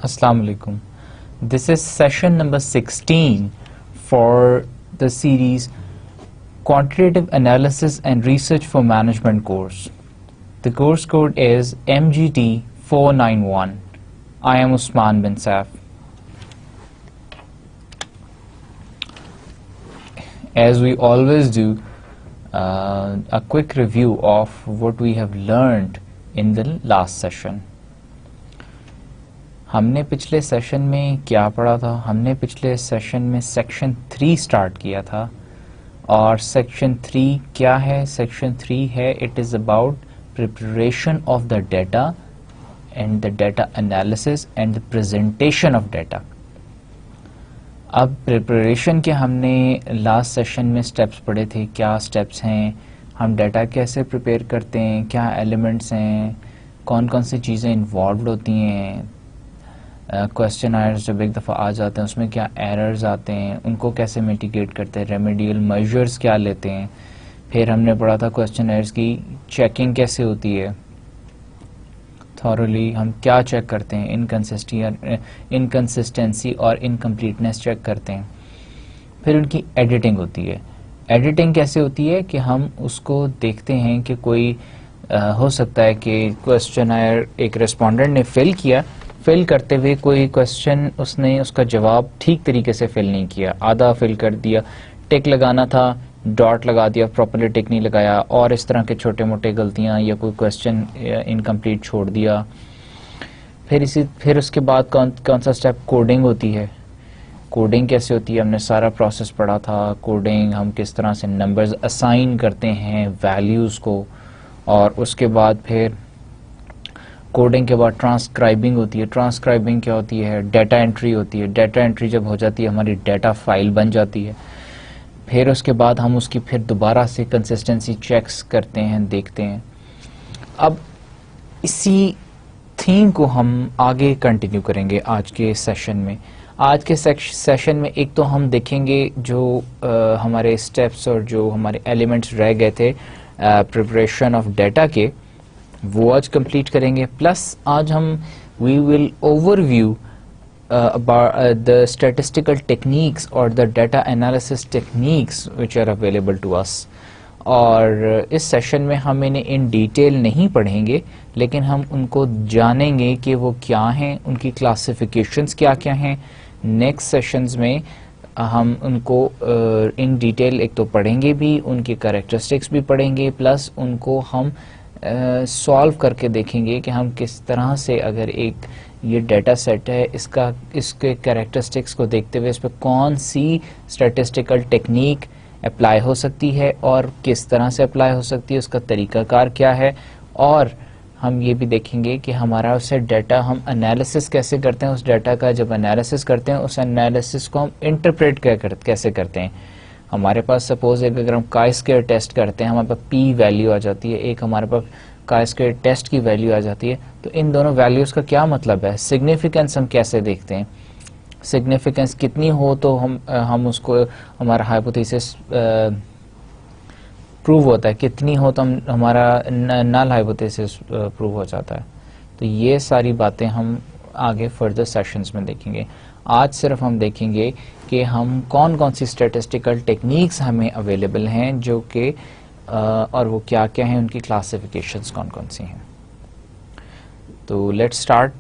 Assalamu alaikum. This is session number 16 for the series Quantitative Analysis and Research for Management course. The course code is MGT 491. I am Usman bin Saif. As we always do, a quick review of what we have learned in the last session. हमने पिछले session में क्या पढ़ा था? हमने पिछले session में section 3 start किया था और सेक्शन 3 क्या है? सेक्शन 3 है it is about preparation of the data and the data analysis and the presentation of data. अब प्रिपरेशन के हमने लास्ट सेशन में स्टेप्स पढ़े थे. क्या स्टेप्स हैं, हम डेटा कैसे प्रिपेयर करते हैं, क्या एलिमेंट्स हैं, कौन कौन सी चीज़ें इन्वॉल्व होती हैं, क्वेश्चन आयर्स जब एक दफ़ा आ जाते हैं उसमें क्या एरर्स आते हैं, उनको कैसे मिटिगेट करते हैं, रेमेडियल मेजर्स क्या लेते हैं. फिर हमने पढ़ा था क्वेश्चन आयर्स की चेकिंग कैसे होती है थॉरली, हम क्या चेक करते हैं, इनकंसिस्टेंसी और इनकम्प्लीटनेस चेक करते हैं. फिर उनकी एडिटिंग होती है. एडिटिंग कैसे होती है कि हम उसको देखते हैं कि कोई हो सकता है कि क्वेश्चन आयर एक रेस्पोंडेंट ने फिल करते हुए कोई क्वेश्चन उसने उसका जवाब ठीक तरीके से फिल नहीं किया, आधा फिल कर दिया, टिक लगाना था डॉट लगा दिया, प्रॉपर्ली टिक नहीं लगाया, और इस तरह के छोटे मोटे गलतियां, या कोई क्वेश्चन इनकम्प्लीट छोड़ दिया. फिर उसके बाद कौन सा स्टेप? कोडिंग होती है. कोडिंग कैसे होती है हमने सारा प्रोसेस पढ़ा था. कोडिंग हम किस तरह से नंबर्स असाइन करते हैं वैल्यूज़ को, और उसके बाद फिर कोडिंग के बाद ट्रांसक्राइबिंग होती है. ट्रांसक्राइबिंग क्या होती है? डेटा एंट्री होती है. डेटा एंट्री जब हो जाती है हमारी डेटा फाइल बन जाती है. फिर उसके बाद हम उसकी फिर दोबारा से कंसिस्टेंसी चेक्स करते हैं, देखते हैं. अब इसी थीम को हम आगे कंटिन्यू करेंगे आज के सेशन में. आज के सेशन में एक तो हम देखेंगे जो हमारे स्टेप्स और जो हमारे एलिमेंट्स रह गए थे प्रिपरेशन ऑफ डेटा के, वो आज कंप्लीट करेंगे. प्लस आज हम we will overview about the statistical techniques or the data analysis techniques which are available to us. और इस सेशन में हम इन्हें इन डिटेल नहीं पढ़ेंगे, लेकिन हम उनको जानेंगे कि वो क्या हैं, उनकी क्लासिफिकेशंस क्या क्या हैं. नेक्स्ट सेशंस में हम उनको इन डिटेल एक तो पढ़ेंगे भी, उनकी कैरेक्टरिस्टिक्स भी पढ़ेंगे, प्लस उनको हम सॉल्व करके देखेंगे कि हम किस तरह से, अगर एक ये डेटा सेट है, इसके कैरेक्टरिस्टिक्स को देखते हुए इस पर कौन सी स्टैटिस्टिकल टेक्निक अप्लाई हो सकती है और किस तरह से अप्लाई हो सकती है, उसका तरीकाकार क्या है. और हम ये भी देखेंगे कि हमारा उससे डेटा हम एनालिसिस कैसे करते हैं. उस डेटा का जब एनालिसिस करते हैं, उस एनालिसिस को हम इंटरप्रेट कैसे करते हैं. हमारे पास सपोज अगर हम काई स्क्वायर टेस्ट करते हैं, हमारे पास पी वैल्यू आ जाती है, एक हमारे पास काई स्क्वायर टेस्ट की वैल्यू आ जाती है. तो इन दोनों वैल्यूज़ का क्या मतलब है? सिग्निफिकेंस हम कैसे देखते हैं? सिग्निफिकेंस कितनी हो तो हम उसको, हमारा हाइपोथेसिस प्रूव होता है, कितनी हो तो हमारा नल हाइपोथेसिस प्रूव हो जाता है. तो ये सारी बातें हम आगे फर्दर सेशंस में देखेंगे. आज सिर्फ हम देखेंगे कि हम कौन कौन सी स्टैटिस्टिकल टेक्निक्स हमें अवेलेबल हैं, जो कि और वो क्या क्या हैं, उनकी क्लासिफिकेशंस कौन कौन सी हैं. तो let's start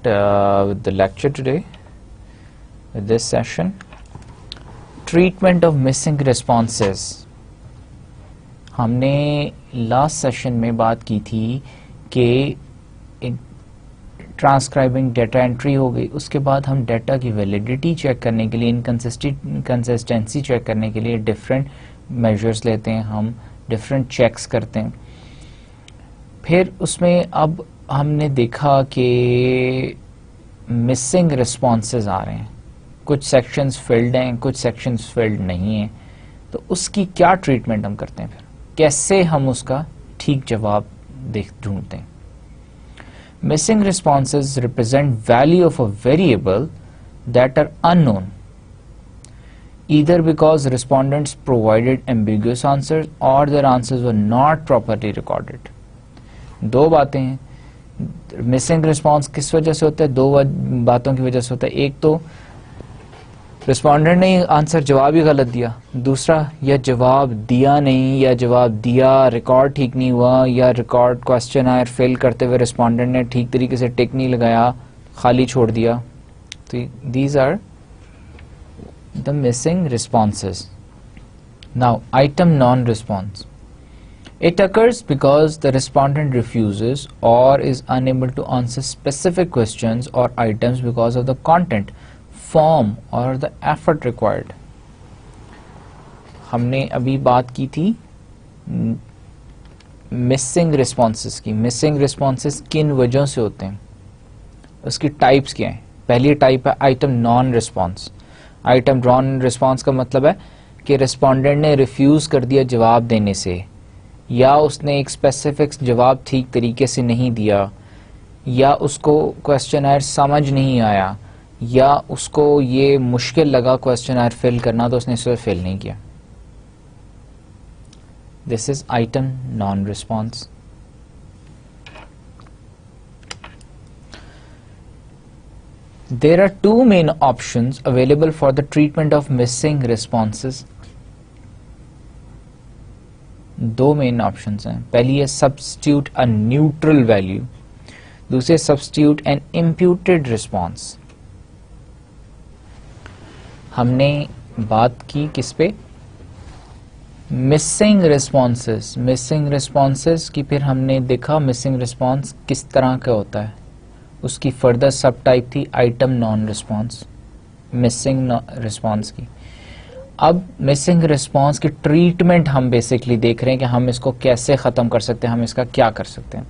with the lecture today with this session. Treatment of missing responses. हमने लास्ट सेशन में बात की थी कि ट्रांसक्राइबिंग डेटा एंट्री हो गई, उसके बाद हम डेटा की वैलिडिटी चेक करने के लिए, इनकंसिस्टेंसी चेक करने के लिए डिफरेंट मेजर्स लेते हैं, हम डिफरेंट चेक्स करते हैं. फिर उसमें अब हमने देखा कि मिसिंग रिस्पॉन्सेज आ रहे हैं, कुछ सेक्शंस फिल्ड हैं, कुछ सेक्शंस फिल्ड नहीं हैं. तो उसकी क्या ट्रीटमेंट हम करते हैं, फिर कैसे हम उसका ठीक जवाब ढूंढते हैं. Missing responses represent value of a variable that are unknown, either because respondents provided ambiguous answers or their answers were not properly recorded. दो बातें हैं मिसिंग रिस्पॉन्स किस वजह से होता है? दो बातों की वजह से होता है। एक तो रिस्पॉन्डेंट ने आंसर जवाब ही गलत दिया, दूसरा या जवाब दिया नहीं, या जवाब दिया रिकॉर्ड ठीक नहीं हुआ, या रिकॉर्ड क्वेश्चन आयर फिल करते हुए रिस्पॉन्डेंट ने ठीक तरीके से टिक नहीं लगाया, खाली छोड़ दिया। तो these are the missing responses. Now item non response, it occurs because the respondent refuses or is unable to answer specific questions or items because of the content, form or the effort required. हमने अभी बात की थी missing responses की। Missing responses किन वजहों से होते हैं, उसकी टाइप्स क्या हैं? पहली टाइप है item non response. Item non response का मतलब है कि रिस्पॉन्डेंट ने रिफ्यूज कर दिया जवाब देने से, या उसने एक स्पेसिफिक जवाब ठीक तरीके से नहीं दिया, या उसको क्वेश्चन आयर समझ नहीं आया, या उसको ये मुश्किल लगा क्वेश्चन आयर फिल करना तो उसने इसे फिल नहीं किया। This is item non response. There are two main options available for the treatment of missing responses. दो मेन ऑप्शंस हैं। पहली है सब्स्टिट्यूट अ न्यूट्रल वैल्यू, दूसरे सब्स्टिट्यूट एन इम्प्यूटेड रिस्पॉन्स। हमने बात की किस पे? Missing responses. मिसिंग रिस्पॉन्सेस की फिर हमने देखा मिसिंग रिस्पॉन्स किस तरह का होता है, उसकी फर्दर सब टाइप थी item non response, missing response की। अब मिसिंग रिस्पॉन्स की ट्रीटमेंट हम बेसिकली देख रहे हैं कि हम इसको कैसे ख़त्म कर सकते हैं, हम इसका क्या कर सकते हैं।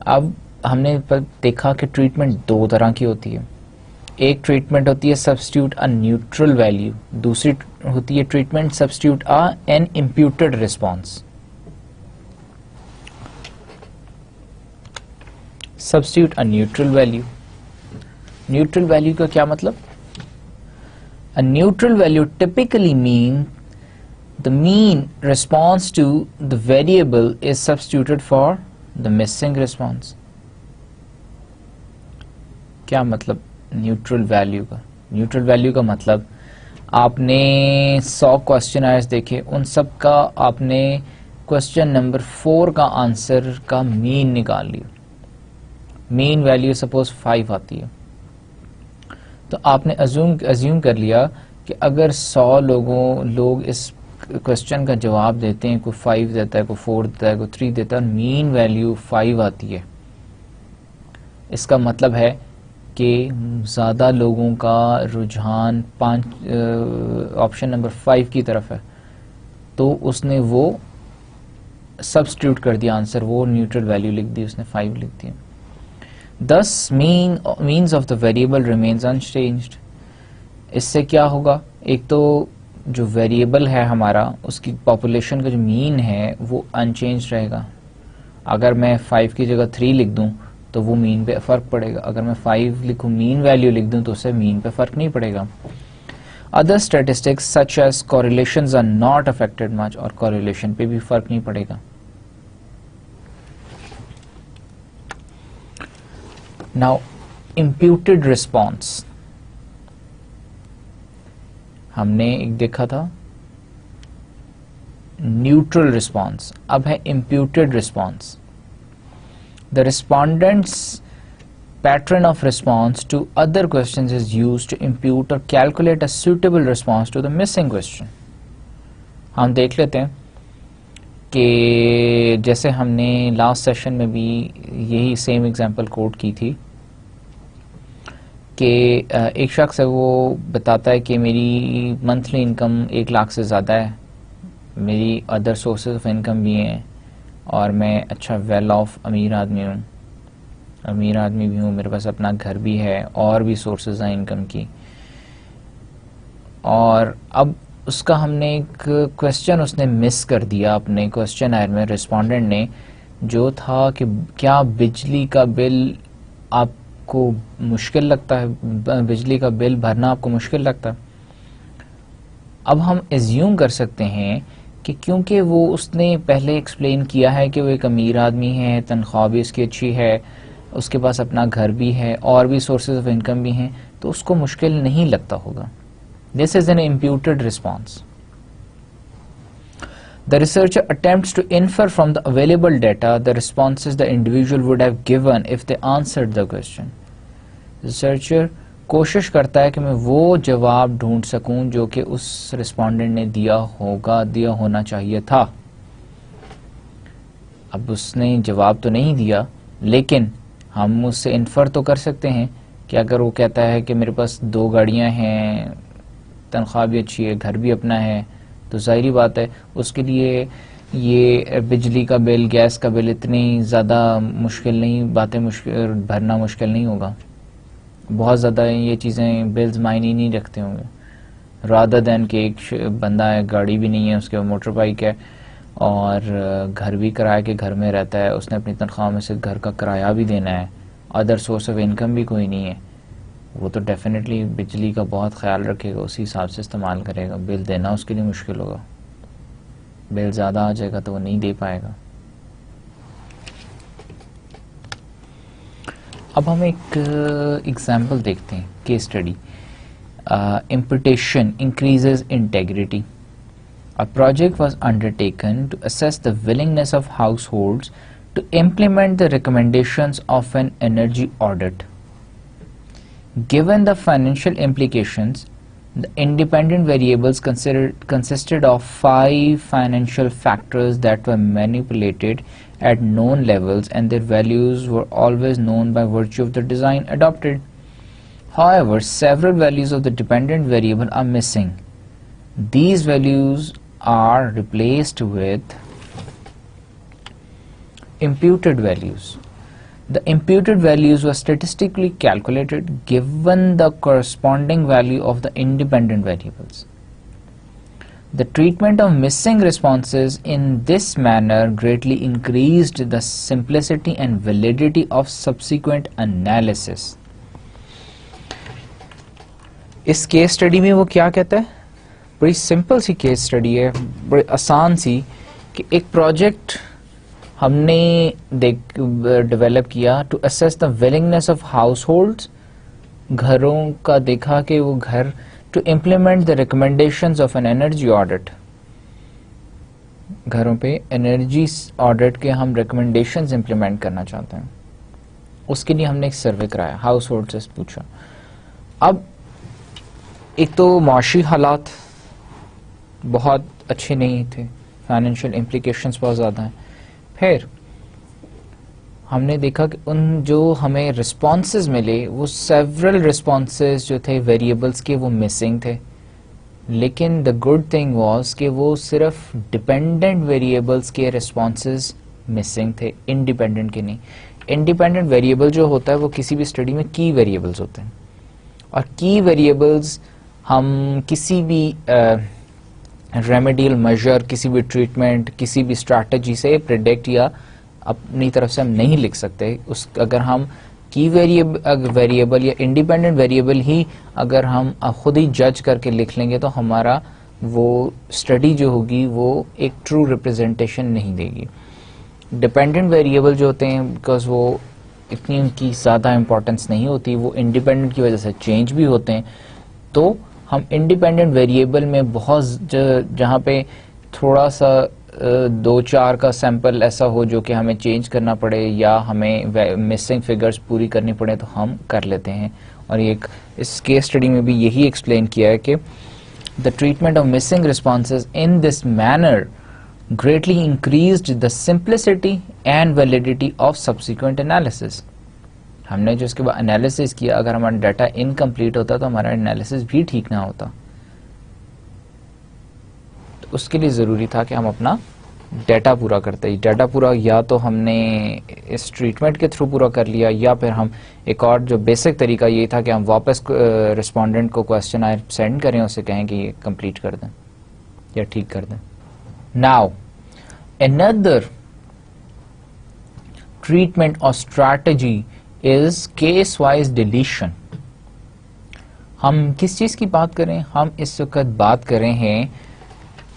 अब हमने देखा कि ट्रीटमेंट दो तरह की होती है। एक ट्रीटमेंट होती है सब्स्टिट्यूट अ न्यूट्रल वैल्यू, दूसरी होती है treatment substitute a an imputed response. Substitute a neutral value. Neutral value का क्या मतलब? A neutral value typically means the mean response to the variable is substituted for the missing response. क्या मतलब neutral value का? Neutral value का मतलब आपने 100 question Aires देखे, उन सब का आपने क्वेश्चन नंबर 4 का आंसर का मीन निकाल लिया। मीन वैल्यू सपोज 5 आती है, तो आपने अज्यूम कर लिया कि अगर 100 लोग इस क्वेश्चन का जवाब देते हैं, कोई 5 देता है, कोई 4 देता है, कोई 3 देता है, मीन वैल्यू 5 आती है, इसका मतलब है कि ज़्यादा लोगों का रुझान ऑप्शन नंबर 5 की तरफ है, तो उसने वो सब्स्टिट्यूट कर दिया आंसर, वो न्यूट्रल वैल्यू लिख दी, उसने 5 लिख दिया। Thus means of the variable remains unchanged. इससे क्या होगा? एक तो जो वेरिएबल है हमारा, उसकी पॉपुलेशन का जो मीन है वो अनचेंज रहेगा। अगर मैं 5 की जगह 3 लिख दूं तो वो मीन पे फर्क पड़ेगा, अगर मैं 5 लिखूं मीन वैल्यू लिख दूं तो उससे मीन पे फर्क नहीं पड़ेगा। Other statistics such as correlations are not affected much, और कोरिलेशन पे भी फर्क नहीं पड़ेगा। नाउ इम्प्यूटेड रिस्पॉन्स हमने एक देखा था, न्यूट्रल रिस्पॉन्स, अब है imputed response. The respondent's pattern of response to other questions is used to impute or calculate a suitable response to the missing question. हम देख लेते हैं कि जैसे हमने लास्ट सेशन में भी यही सेम एग्जांपल कोट की थी कि एक शख्स है, वो बताता है कि मेरी मंथली इनकम 1 लाख से ज़्यादा है, मेरी अदर सोर्सेज ऑफ इनकम भी हैं, और मैं अच्छा वेल ऑफ अमीर आदमी हूँ, अमीर आदमी भी हूँ, मेरे पास अपना घर भी है, और भी सोर्सेज हैं इनकम की। और अब उसका हमने एक क्वेश्चन उसने मिस कर दिया अपने क्वेश्चन आयर में, रिस्पोंडेंट ने, जो था कि क्या बिजली का बिल आपको मुश्किल लगता है, बिजली का बिल भरना आपको मुश्किल लगता है। अब हम एज्यूम कर सकते हैं कि क्योंकि वो उसने पहले एक्सप्लेन किया है कि वो एक अमीर आदमी है, तनख्वाह भी उसकी अच्छी है, उसके पास अपना घर भी है और भी सोर्सेज ऑफ इनकम भी हैं, तो उसको मुश्किल नहीं लगता होगा. This is N imputed response. The researcher attempts to infer from the available data the responses the individual would have given if they answered the question. Researcher कोशिश करता है कि मैं वो जवाब ढूंढ सकूं जो कि उस रिस्पोंडेंट ने दिया होना चाहिए था. अब उसने जवाब तो नहीं दिया, लेकिन हम उससे इन्फर तो कर सकते हैं कि अगर वो कहता है कि मेरे पास 2 गाड़ियां हैं, तनख्वाह भी अच्छी है, घर भी अपना है, तो जाहिर बात है उसके लिए ये बिजली का बिल, गैस का बिल इतनी ज़्यादा मुश्किल नहीं, भरना मुश्किल नहीं होगा. बहुत ज़्यादा ये चीज़ें बिल्स मायने नहीं रखते होंगे, रादर दैन कि एक बंदा है, गाड़ी भी नहीं है, उसके मोटर बाइक है और घर भी किराए के घर में रहता है, उसने अपनी तनख्वाह में से घर का किराया भी देना है, अदर सोर्स ऑफ इनकम भी कोई नहीं है, वो तो डेफिनेटली बिजली का बहुत ख्याल रखेगा, उसी हिसाब से इस्तेमाल करेगा. बिल देना उसके लिए मुश्किल होगा, बिल ज़्यादा आ जाएगा तो वो नहीं दे पाएगा. अब हम एक एग्जाम्पल देखते हैं, case study. imputation increases integrity. A project was undertaken to assess the willingness of households to implement the recommendations of an energy audit. Given the financial implications, the independent variables consisted of 5 financial factors that were manipulated at known levels, and their values were always known by virtue of the design adopted. However, several values of the dependent variable are missing. These values are replaced with imputed values. The imputed values were statistically calculated given the corresponding value of the independent variables. The treatment of missing responses in this manner greatly increased the simplicity and validity of subsequent analysis. इस case study में वो क्या कहता है, बड़ी simple सी case study है, बड़ी आसान सी, कि एक प्रोजेक्ट हमने डेवलप किया to assess the willingness of households, घरों का देखा कि वो घर, to implement the recommendations of an energy audit, घरों पे एनर्जी ऑडिट के हम रिकमेंडेशंस इम्प्लीमेंट करना चाहते हैं. उसके लिए हमने एक सर्वे कराया, हाउस होल्ड से पूछा. अब एक तो माशी हालात बहुत अच्छे नहीं थे, फाइनेंशियल इम्प्लीकेशंस बहुत ज़्यादा हैं. फिर हमने देखा कि उन जो हमें रिस्पॉन्सेज मिले वो सेवरल रिस्पॉन्सेज जो थे वेरिएबल्स के वो मिसिंग थे. लेकिन द गुड थिंग वाज कि वो सिर्फ डिपेंडेंट वेरिएबल्स के रिस्पॉन्सेज मिसिंग थे, इंडिपेंडेंट के नहीं. इंडिपेंडेंट वेरिएबल जो होता है वो किसी भी स्टडी में की वेरिएबल्स होते हैं, और की वेरिएबल्स हम किसी भी रेमेडियल मेजर, किसी भी ट्रीटमेंट, किसी भी स्ट्रैटेजी से प्रेडिक्ट या अपनी तरफ से हम नहीं लिख सकते. उस अगर हम की वेरिएबल या इंडिपेंडेंट वेरिएबल ही अगर हम खुद ही जज करके लिख लेंगे तो हमारा वो स्टडी जो होगी वो एक ट्रू रिप्रेजेंटेशन नहीं देगी. डिपेंडेंट वेरिएबल जो होते हैं, बिकॉज वो इतनी उनकी ज़्यादा इंपॉर्टेंस नहीं होती, वो इंडिपेंडेंट की वजह से चेंज भी होते हैं, तो हम इंडिपेंडेंट वेरिएबल में बहुत जहाँ पे थोड़ा सा 2-4 का सैंपल ऐसा हो जो कि हमें चेंज करना पड़े या हमें मिसिंग फिगर्स पूरी करनी पड़े तो हम कर लेते हैं. और एक इस केस स्टडी में भी यही एक्सप्लेन किया है कि the treatment of missing responses in this manner greatly increased the simplicity and validity of subsequent analysis. हमने जो इसके बाद एनालिसिस किया, अगर हमारा डाटा इनकम्प्लीट होता तो हमारा एनालिसिस भी ठीक ना होता. तो उसके लिए ज़रूरी था कि हम अपना डाटा पूरा करते ही. डाटा पूरा या तो हमने इस ट्रीटमेंट के थ्रू पूरा कर लिया, या फिर हम एक और जो बेसिक तरीका ये था कि हम वापस रिस्पोंडेंट को क्वेश्चन आयर सेंड करें, उसे कहें कि ये कंप्लीट कर दें या ठीक कर दें. Now, another treatment or strategy is case-wise deletion. हम किस चीज़ की बात करें? हम इस वक्त बात कर रहे हैं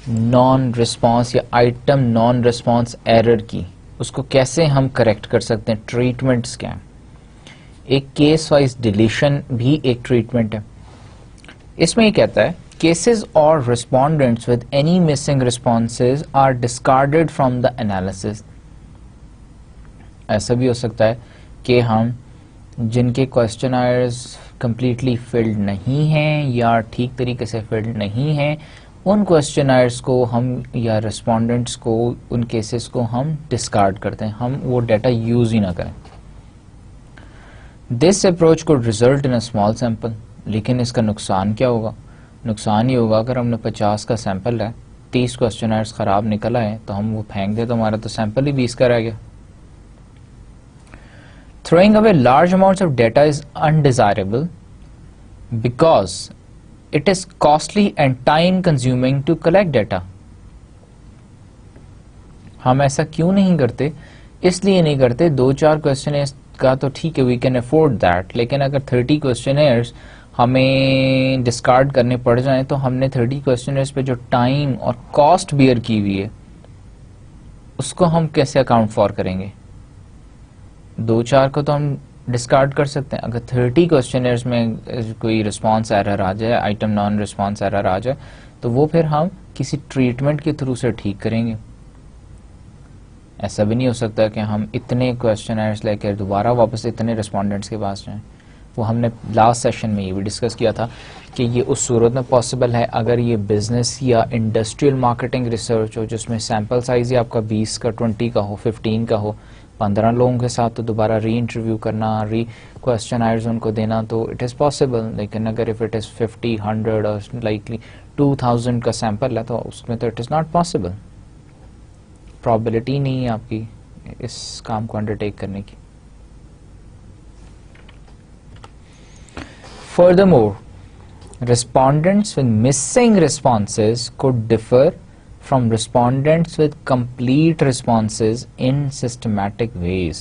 नॉन रिस्पॉन्स या आइटम नॉन रिस्पॉन्स एरर की, उसको कैसे हम करेक्ट कर सकते हैं, ट्रीटमेंट्स क्या हैं। एक केस वाइज डिलीशन भी एक ट्रीटमेंट है। इसमें ये कहता है cases or respondents with any missing responses are discarded from the analysis। ऐसा भी हो सकता है कि हम जिनके क्वेश्चनर्स completely filled नहीं हैं या ठीक तरीके से filled नहीं हैं, उन क्वेश्चनर्स को हम या respondents को, उन केसेस को हम discard करते हैं, हम वो डाटा यूज ही ना करें। This approach could result in a small sample, लेकिन इसका नुकसान क्या होगा? नुकसान ये होगा अगर हमने 50 का सैंपल है, 30 क्वेश्चनर्स खराब निकल आए तो हम वो फेंक दे तो हमारा तो सैंपल ही 20 का रह गया। Throwing away large amounts of data is undesirable because it is costly and time consuming to collect data। हम ऐसा क्यों नहीं करते? इसलिए नहीं करते, 2-4 क्वेश्चनर्स का तो ठीक है, वी कैन अफोर्ड दैट, लेकिन अगर 30 क्वेश्चनर्स हमें डिस्कार्ड करने पड़ जाएं तो हमने 30 क्वेश्चनर्स पे जो टाइम और कॉस्ट बियर की हुई है उसको हम कैसे अकाउंट फॉर करेंगे? 2-4 को तो हम डिस्कार्ड कर सकते हैं, अगर 30 क्वेश्चनर्स में कोई रिस्पॉन्स एरर आ जाए, आइटम नॉन रिस्पॉन्स एरर आ जाए, तो वो फिर हम किसी ट्रीटमेंट के थ्रू से ठीक करेंगे। ऐसा भी नहीं हो सकता कि हम इतने क्वेश्चनर्स लेकर दोबारा वापस इतने रिस्पोंडेंट्स के पास जाएं। वो हमने लास्ट सेशन में ये भी डिस्कस किया था कि ये उस सूरत में पॉसिबल है अगर ये बिजनेस या इंडस्ट्रियल मार्केटिंग रिसर्च हो जिसमें सैम्पल साइज ही आपका 20 का, 20 का हो, 15 का हो, 15 लोगों के साथ तो दोबारा री इंटरव्यू करना, री क्वेश्चनर्स उनको देना, तो इट इज़ पॉसिबल। लेकिन अगर इफ़ इट इज़ 50, 100 और लाइकली 2000 का सैम्पल है तो उसमें तो it is not possible, probability नहीं है आपकी इस काम को अंडरटेक करने की। Furthermore, respondents with missing responses could differ from respondents with complete responses in systematic ways।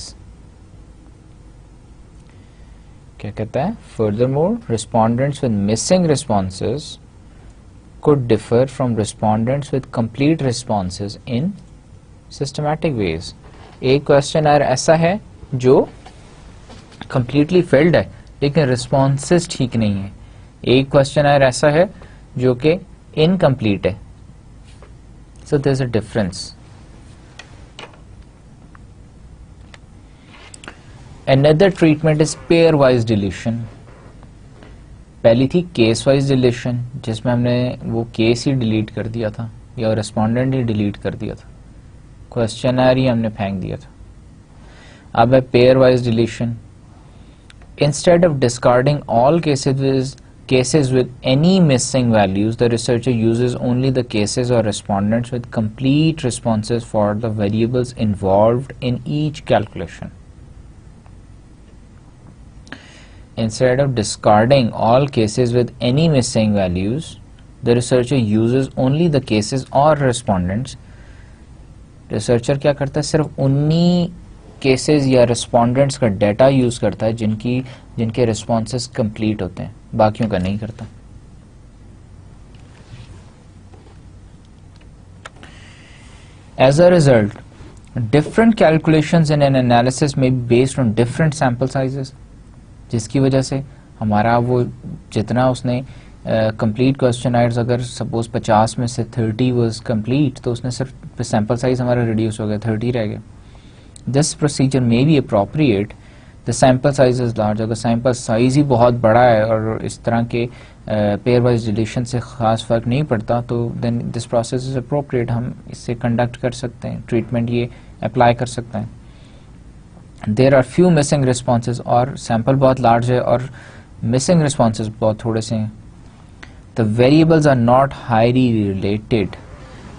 क्या कहता है? Furthermore, respondents with missing responses could differ from respondents with complete responses in systematic ways। एक questionnaire ऐसा है जो completely filled है लेकिन responses ठीक नहीं है, एक क्वेश्चनर ऐसा है जो कि इनकम्प्लीट है। So there is a difference. Another treatment is pairwise deletion. पहली थी केस वाइज डिलीशन जिसमें हमने वो केस ही डिलीट कर दिया था या रिस्पोंडेंट ही डिलीट कर दिया था, क्वेश्चनर ही हमने फेंक दिया था। अब है pair wise deletion. Instead of discarding all cases with any missing values, the researcher uses only the cases or respondents with complete responses for the variables involved in each calculation. Instead of discarding all cases with any missing values, the researcher uses only the cases or respondents। Researcher क्या करता है? सिर्फ उन्हीं cases या respondents का data use करता है जिनके रिस्पॉन्सेस कंप्लीट होते हैं, बाकियों का नहीं करता। As a result, different calculations in an analysis में based on different sample sizes, जिसकी वजह से हमारा वो जितना उसने कंप्लीट क्वेश्चनर्स अगर सपोज 50 में से 30 वाज कंप्लीट तो उसने सिर्फ सैंपल साइज हमारा रिड्यूस हो गया, 30 रह गया। This procedure may be appropriate the sample size is large। अगर सैंपल साइज ही बहुत बड़ा है और इस तरह के पेयर वाइज डिलीशन से खास फर्क नहीं पड़ता तो then this process is appropriate, हम इससे कंडक्ट कर सकते हैं, ट्रीटमेंट ये अप्लाई कर सकते हैं। There are few missing responses, और सैंपल बहुत लार्ज है और मिसिंग रिस्पॉन्सेज बहुत थोड़े से हैं। The variables are not highly related.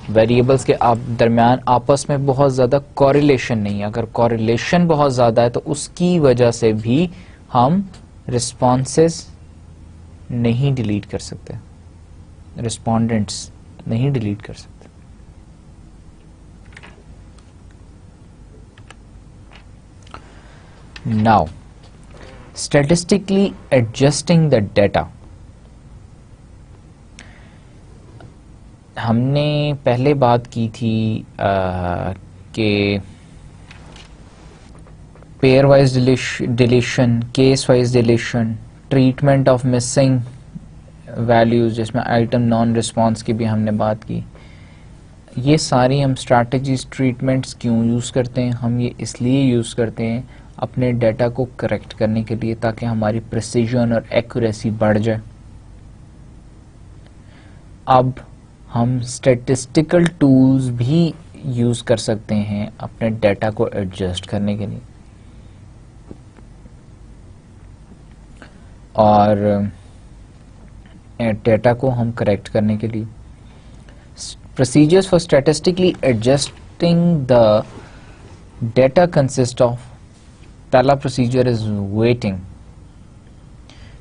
Variables के दरमियान आपस में बहुत ज़्यादा कॉरिलेशन नहीं है। अगर कॉरिलेशन बहुत ज़्यादा है तो उसकी वजह से भी हम रिस्पॉन्सेस नहीं डिलीट कर सकते, रिस्पोंडेंट्स नहीं डिलीट कर सकते। Now statistically adjusting the data. हमने पहले बात की थी कि pair wise deletion, case wise deletion, treatment of missing values, जिसमें आइटम नॉन रिस्पॉन्स की भी हमने बात की। ये सारी हम स्ट्रैटेजीज, ट्रीटमेंट्स क्यों यूज़ करते हैं? हम ये इसलिए यूज़ करते हैं अपने डाटा को करेक्ट करने के लिए, ताकि हमारी प्रिसीजन और एक्यूरेसी बढ़ जाए। अब हम स्टैटिस्टिकल टूल्स भी यूज़ कर सकते हैं अपने डाटा को एडजस्ट करने के लिए, और डाटा को हम करेक्ट करने के लिए। Procedures for statistically adjusting the data consist of, पहला प्रोसीजर इज वेटिंग,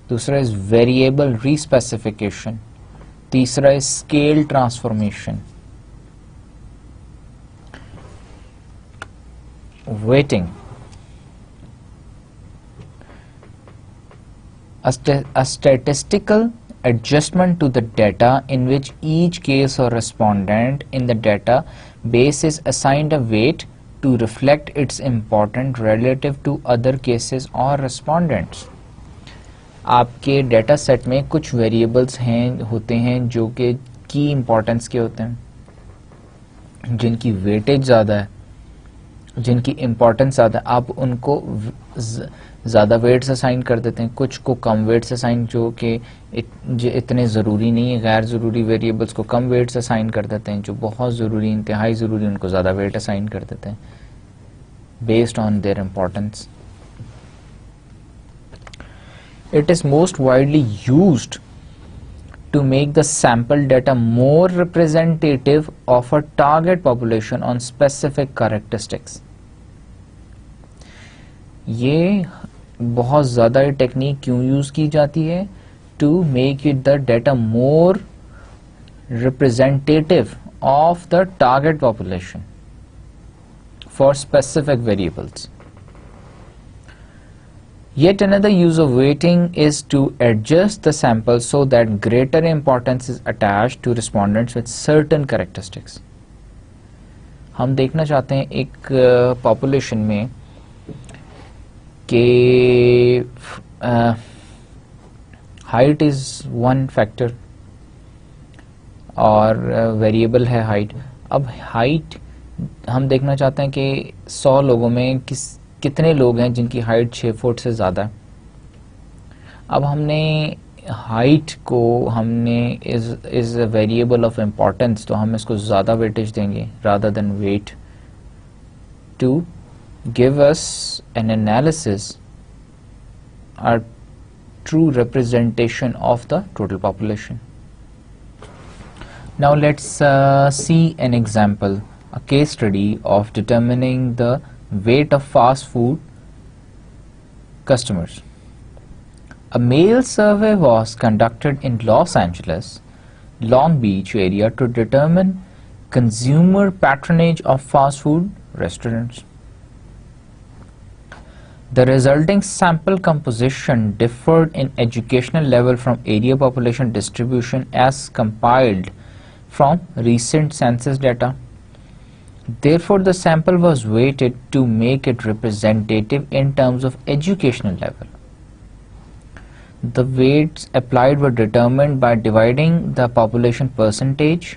दूसरा इज वेरिएबल रीस्पेसिफिकेशन, तीसरा है scale transformation. Waiting, a statistical adjustment to the data in which each case or respondent in the data base is assigned a weight to reflect its importance relative to other cases or respondents. आपके data set में कुछ variables होते हैं जो कि की importance के होते हैं, जिनकी वेटेज ज़्यादा है, जिनकी इंपॉर्टेंस ज़्यादा है, आप उनको ज़्यादा वेट्स असाइन कर देते हैं, कुछ को कम वेट्स असाइन, जो कि इतने ज़रूरी नहीं है, गैर ज़रूरी वेरिएबल्स को कम वेट्स असाइन कर देते हैं, जो बहुत ज़रूरी, इंतहाई ज़रूरी, उनको ज़्यादा वेट असाइन कर देते हैं based on their importance. It is most widely used to make the sample data more representative of a target population on specific characteristics. ये बहुत ज़्यादा ये टेक्निक क्यों यूज़ की जाती है? To make it the data more representative of the target population for specific variables. Yet another use of weighting is to adjust the sample so that greater importance is attached to respondents with certain characteristics. हम देखना चाहते हैं एक population में कि height is one factor और variable है height. अब हाइट हम देखना चाहते हैं कि 100 लोगों में कितने लोग हैं जिनकी हाइट 6 फुट से ज़्यादा है। अब हमने हाइट को is a variable of importance, तो हम इसको ज़्यादा वेटेज देंगे rather than weight, to give us an analysis or true representation of the total population. Now let's see an example, a case study of determining the weight of fast food customers. A mail survey was conducted in Los Angeles, Long Beach area to determine consumer patronage of fast food restaurants. The resulting sample composition differed in educational level from area population distribution as compiled from recent census data. Therefore, the sample was weighted to make it representative in terms of educational level. The weights applied were determined by dividing the population percentage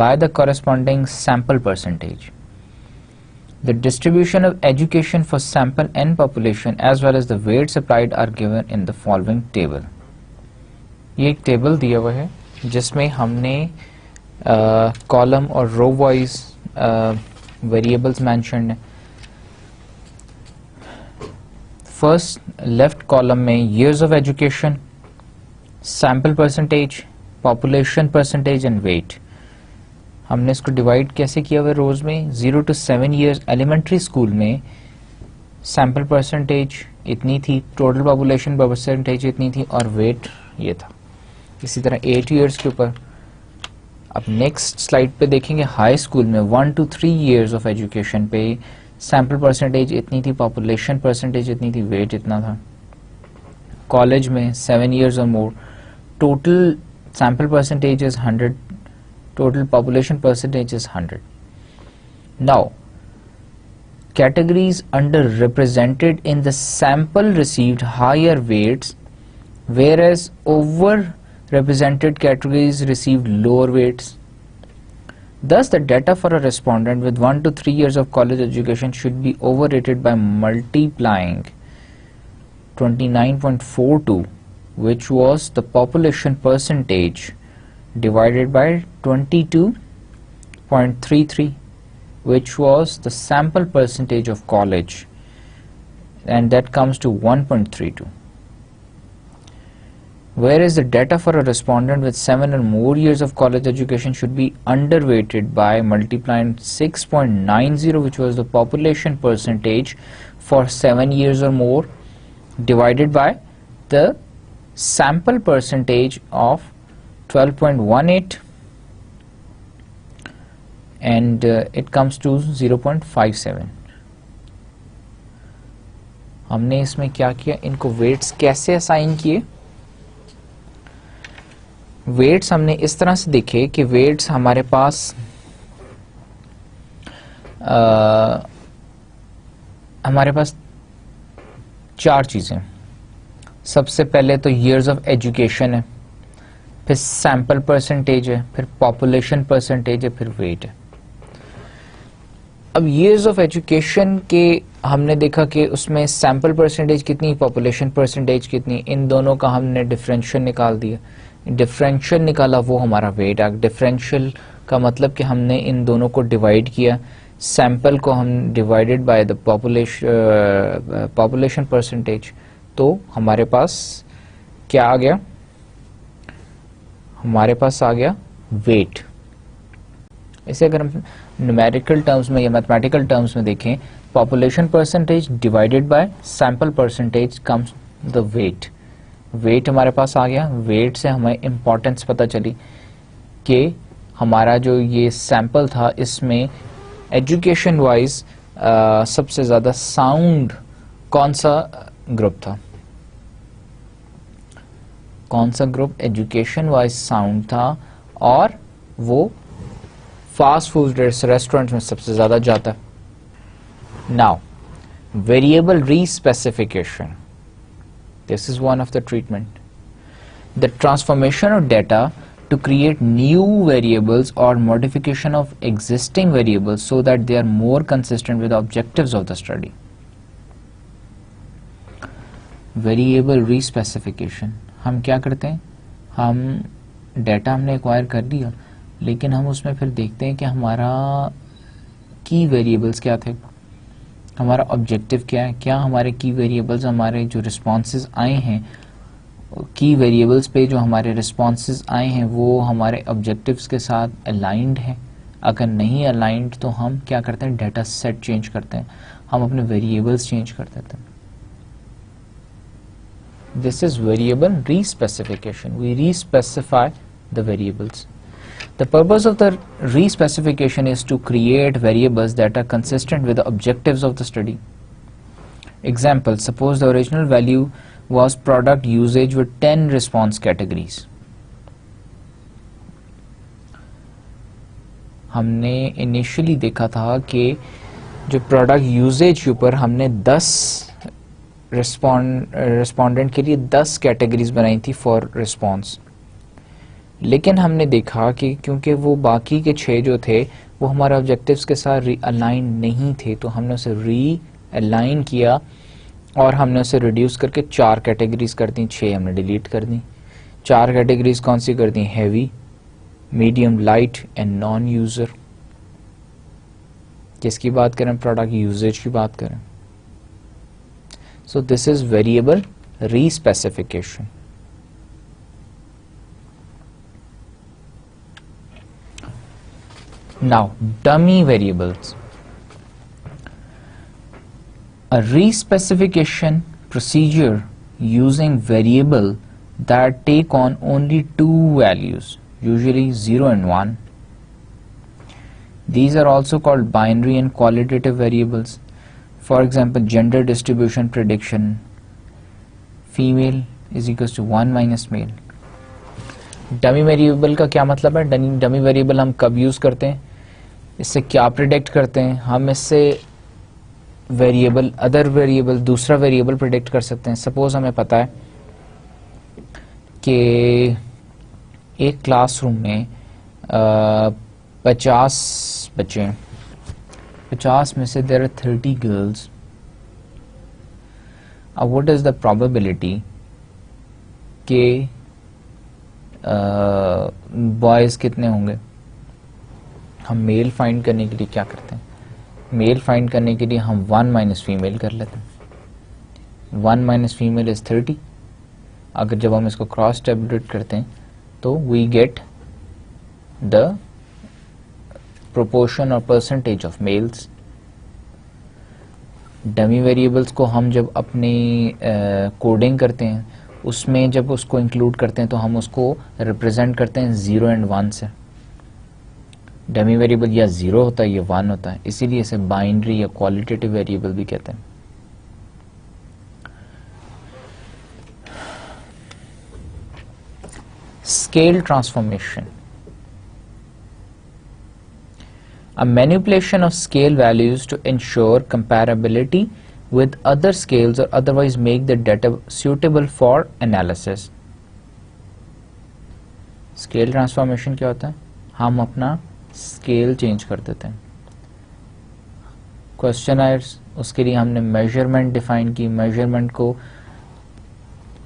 by the corresponding sample percentage. The distribution of education for sample and population as well as the weights applied are given in the following table. ये एक table दिया हुआ है जिसमें हमने column और row wise variables mentioned है। First left column में years of education, sample percentage, population percentage and weight। हमने इसको डिवाइड कैसे किया हुआ रोज में? 0 to 7 years एलिमेंट्री स्कूल में सैम्पल परसेंटेज इतनी थी, टोटल पॉपुलेशन परसेंटेज इतनी थी और वेट ये था। इसी तरह 8 years के ऊपर। अब नेक्स्ट स्लाइड पे देखेंगे हाई स्कूल में 1 to 3 years ऑफ एजुकेशन पे सैम्पल परसेंटेज इतनी थी, पॉपुलेशन परसेंटेज इतनी थी, वेट इतना था। कॉलेज में 7 years or more, total sample percentage is 100, total population percentage is 100. Now, categories underrepresented in the sample received higher weights, whereas overrepresented categories received lower weights. Thus, the data for a respondent with 1 to 3 years of college education should be overrated by multiplying 29.42, which was the population percentage, divided by 22.33, which was the sample percentage of college, and that comes to 1.32. Whereas the data for a respondent with 7 or more years of college education should be underweighted by multiplying 6.90, which was the population percentage for 7 years or more, divided by the sample percentage of 12.18, and it comes to 0.57. हमने इसमें क्या किया, इनको weights कैसे assign किए? Weights हमने इस तरह से देखे कि वेट्स हमारे पास चार चीजें. सबसे पहले तो ईयर्स ऑफ एजुकेशन है, फिर सैंपल परसेंटेज है, फिर पॉपुलेशन परसेंटेज है, फिर वेट है. अब ईयर्स ऑफ एजुकेशन के हमने देखा कि उसमें सैंपल परसेंटेज कितनी, पॉपुलेशन परसेंटेज कितनी, इन दोनों का हमने डिफरेंशियल निकाल दिया. डिफरेंशियल निकाला वो हमारा वेट आ. डिफरेंशियल का मतलब कि हमने इन दोनों को डिवाइड किया. सैंपल को हम divided by the population percentage, तो हमारे पास क्या आ गया? हमारे पास आ गया वेट. इसे अगर हम न्यूमेरिकल टर्म्स में या मैथमेटिकल टर्म्स में देखें, population percentage divided by sample percentage comes the weight. Weight हमारे पास आ गया. वेट से हमें इम्पोर्टेंस पता चली कि हमारा जो ये सैंपल था इसमें एजुकेशन वाइज सबसे ज़्यादा साउंड कौन सा ग्रुप था? कौन सा ग्रुप एजुकेशन वाइज साउंड था, और वो फास्ट फूड रेस्टोरेंट में सबसे ज़्यादा जाता है. Now, variable respecification. This is one of the treatment. The transformation of data to create new variables or modification of existing variables so that they are more consistent with the objectives of the study. Variable respecification. हम क्या करते हैं? हम data हमने acquire कर लिया, लेकिन हम उसमें फिर देखते हैं कि हमारा की वेरिएबल्स क्या थे, हमारा ऑब्जेक्टिव क्या है, क्या हमारे की वेरिएबल्स, हमारे जो रिस्पॉन्सेज आए हैं की वेरिएबल्स पे जो हमारे रिस्पॉन्सेज आए हैं वो हमारे ऑब्जेक्टिव्स के साथ अलाइंड हैं. अगर नहीं अलाइंड तो हम क्या करते हैं? डेटा सेट चेंज करते हैं, हम अपने वेरिएबल्स चेंज कर देते हैं. This is variable respecification. We respecify the variables. The purpose of the respecification is to create variables that are consistent with the objectives of the study. Example, suppose the original value was product usage with 10 response categories. हमने initially देखा था कि जो product usage के ऊपर हमने 10 respondent के लिए 10 categories बनाई थी for response. लेकिन हमने देखा कि क्योंकि वो बाकी के 6 जो थे वो हमारे ऑब्जेक्टिव्स के साथ रीअलाइन नहीं थे, तो हमने उसे रीअलाइन किया और हमने उसे रिड्यूस करके 4 कैटेगरीज कर दी. 6 हमने डिलीट कर दी. 4 कैटेगरीज कौन सी कर दी? Heavy, medium, light and non user. किसकी बात करें? प्रोडक्ट यूजेज की बात करें. So this is variable respecification. Now, dummy variables. A respecification procedure using variable that take on only 2 values, usually 0 and 1. These are also called binary and qualitative variables. For example, gender distribution prediction, female is equals to 1 minus male. Dummy variable का क्या मतलब है? Dummy variable हम कब use करते हैं, इससे क्या प्रिडिक्ट करते हैं? हम इससे वेरिएबल, अदर वेरिएबल, दूसरा वेरिएबल प्रिडिक्ट कर सकते हैं। सपोज हमें पता है कि एक क्लासरूम में 50 बच्चे हैं, 50 में से देयर आर 30 गर्ल्स। अब व्हाट इज द प्रोबेबिलिटी कि बॉयज कितने होंगे? हम मेल फाइंड करने के लिए क्या करते हैं? मेल फाइंड करने के लिए हम 1 माइनस फीमेल कर लेते हैं। 1 माइनस फीमेल इज 30। अगर जब हम इसको क्रॉस टेबुलेट करते हैं तो वी गेट द प्रोपोर्शन और percentage of males. Dummy variables को हम जब अपनी कोडिंग करते हैं उसमें जब उसको इंक्लूड करते हैं तो हम उसको रिप्रेजेंट करते हैं 0 एंड 1 से। डमी वेरिएबल या 0 होता है या 1 होता है, इसीलिए इसे बाइनरी या क्वालिटेटिव वेरिएबल भी कहते हैं। Scale transformation, a manipulation of scale values to ensure comparability with other scales or otherwise make the data suitable for analysis. Scale transformation क्या होता है? हम अपना स्केल चेंज कर देते हैं। क्वेश्चनर्स, उसके लिए हमने मेजरमेंट डिफाइन की, मेजरमेंट को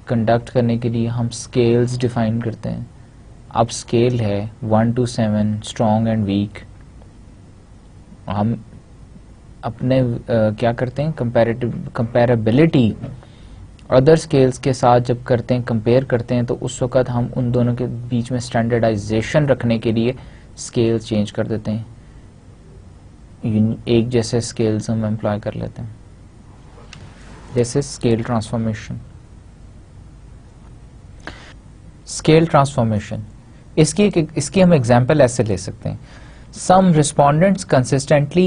कंडक्ट करने के लिए हम स्केल्स डिफाइन करते हैं। अब स्केल है 1 to 7, स्ट्रॉन्ग एंड वीक। हम अपने क्या करते हैं, कंपैरेबिलिटी अदर स्केल्स के साथ जब करते हैं, कंपेयर करते हैं, तो उस वक़्त हम उन दोनों के बीच में स्टैंडर्डाइजेशन रखने के लिए स्केल चेंज कर देते हैं, एक जैसे स्केल्स हम एम्प्लॉय कर लेते हैं। This is scale transformation. Scale transformation, इसकी हम एग्जाम्पल ऐसे ले सकते हैं। Some respondents consistently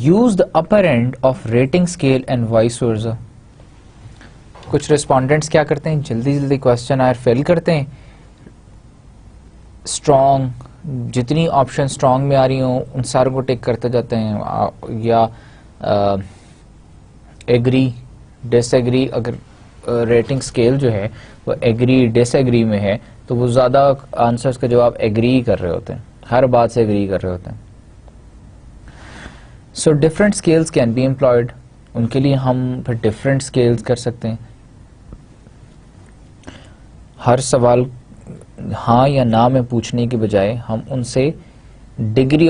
use the upper end of rating scale and vice versa. कुछ respondents क्या करते हैं, जल्दी जल्दी क्वेश्चन आयर फिल करते हैं, स्ट्रॉन्ग, जितनी ऑप्शन स्ट्रॉन्ग में आ रही हों उन सारों को टिक करते जाते हैं, या एग्री डिसएग्री। अगर रेटिंग स्केल जो है वो एग्री डिसएग्री में है तो वो ज़्यादा आंसर्स का जवाब एग्री कर रहे होते हैं, हर बात से एग्री कर रहे होते हैं। So different scales can be employed, उनके लिए हम फिर डिफरेंट स्केल्स कर सकते हैं। हर सवाल हाँ या ना में पूछने के बजाय हम उनसे डिग्री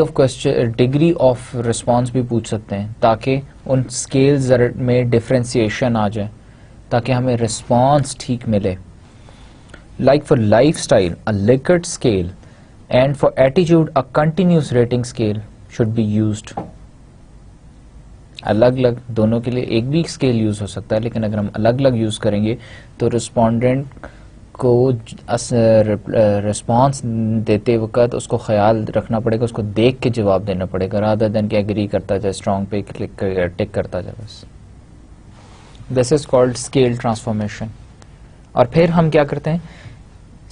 ऑफ रिस्पांस भी पूछ सकते हैं, ताकि उन स्केल्स में डिफरेंशिएशन आ जाए, ताकि हमें रिस्पांस ठीक मिले। Like for lifestyle a Likert scale and for attitude a continuous rating scale should be used. अलग अलग दोनों के लिए एक भी स्केल यूज हो सकता है, लेकिन अगर हम अलग अलग यूज करेंगे तो रिस्पोंडेंट को रिस्पांस देते वक्त उसको ख्याल रखना पड़ेगा, उसको देख के जवाब देना पड़ेगा, रादर देन कि एग्री करता जाए, स्ट्रॉन्ग पे टिक करता जाए बस। This is called scale transformation. और फिर हम क्या करते हैं,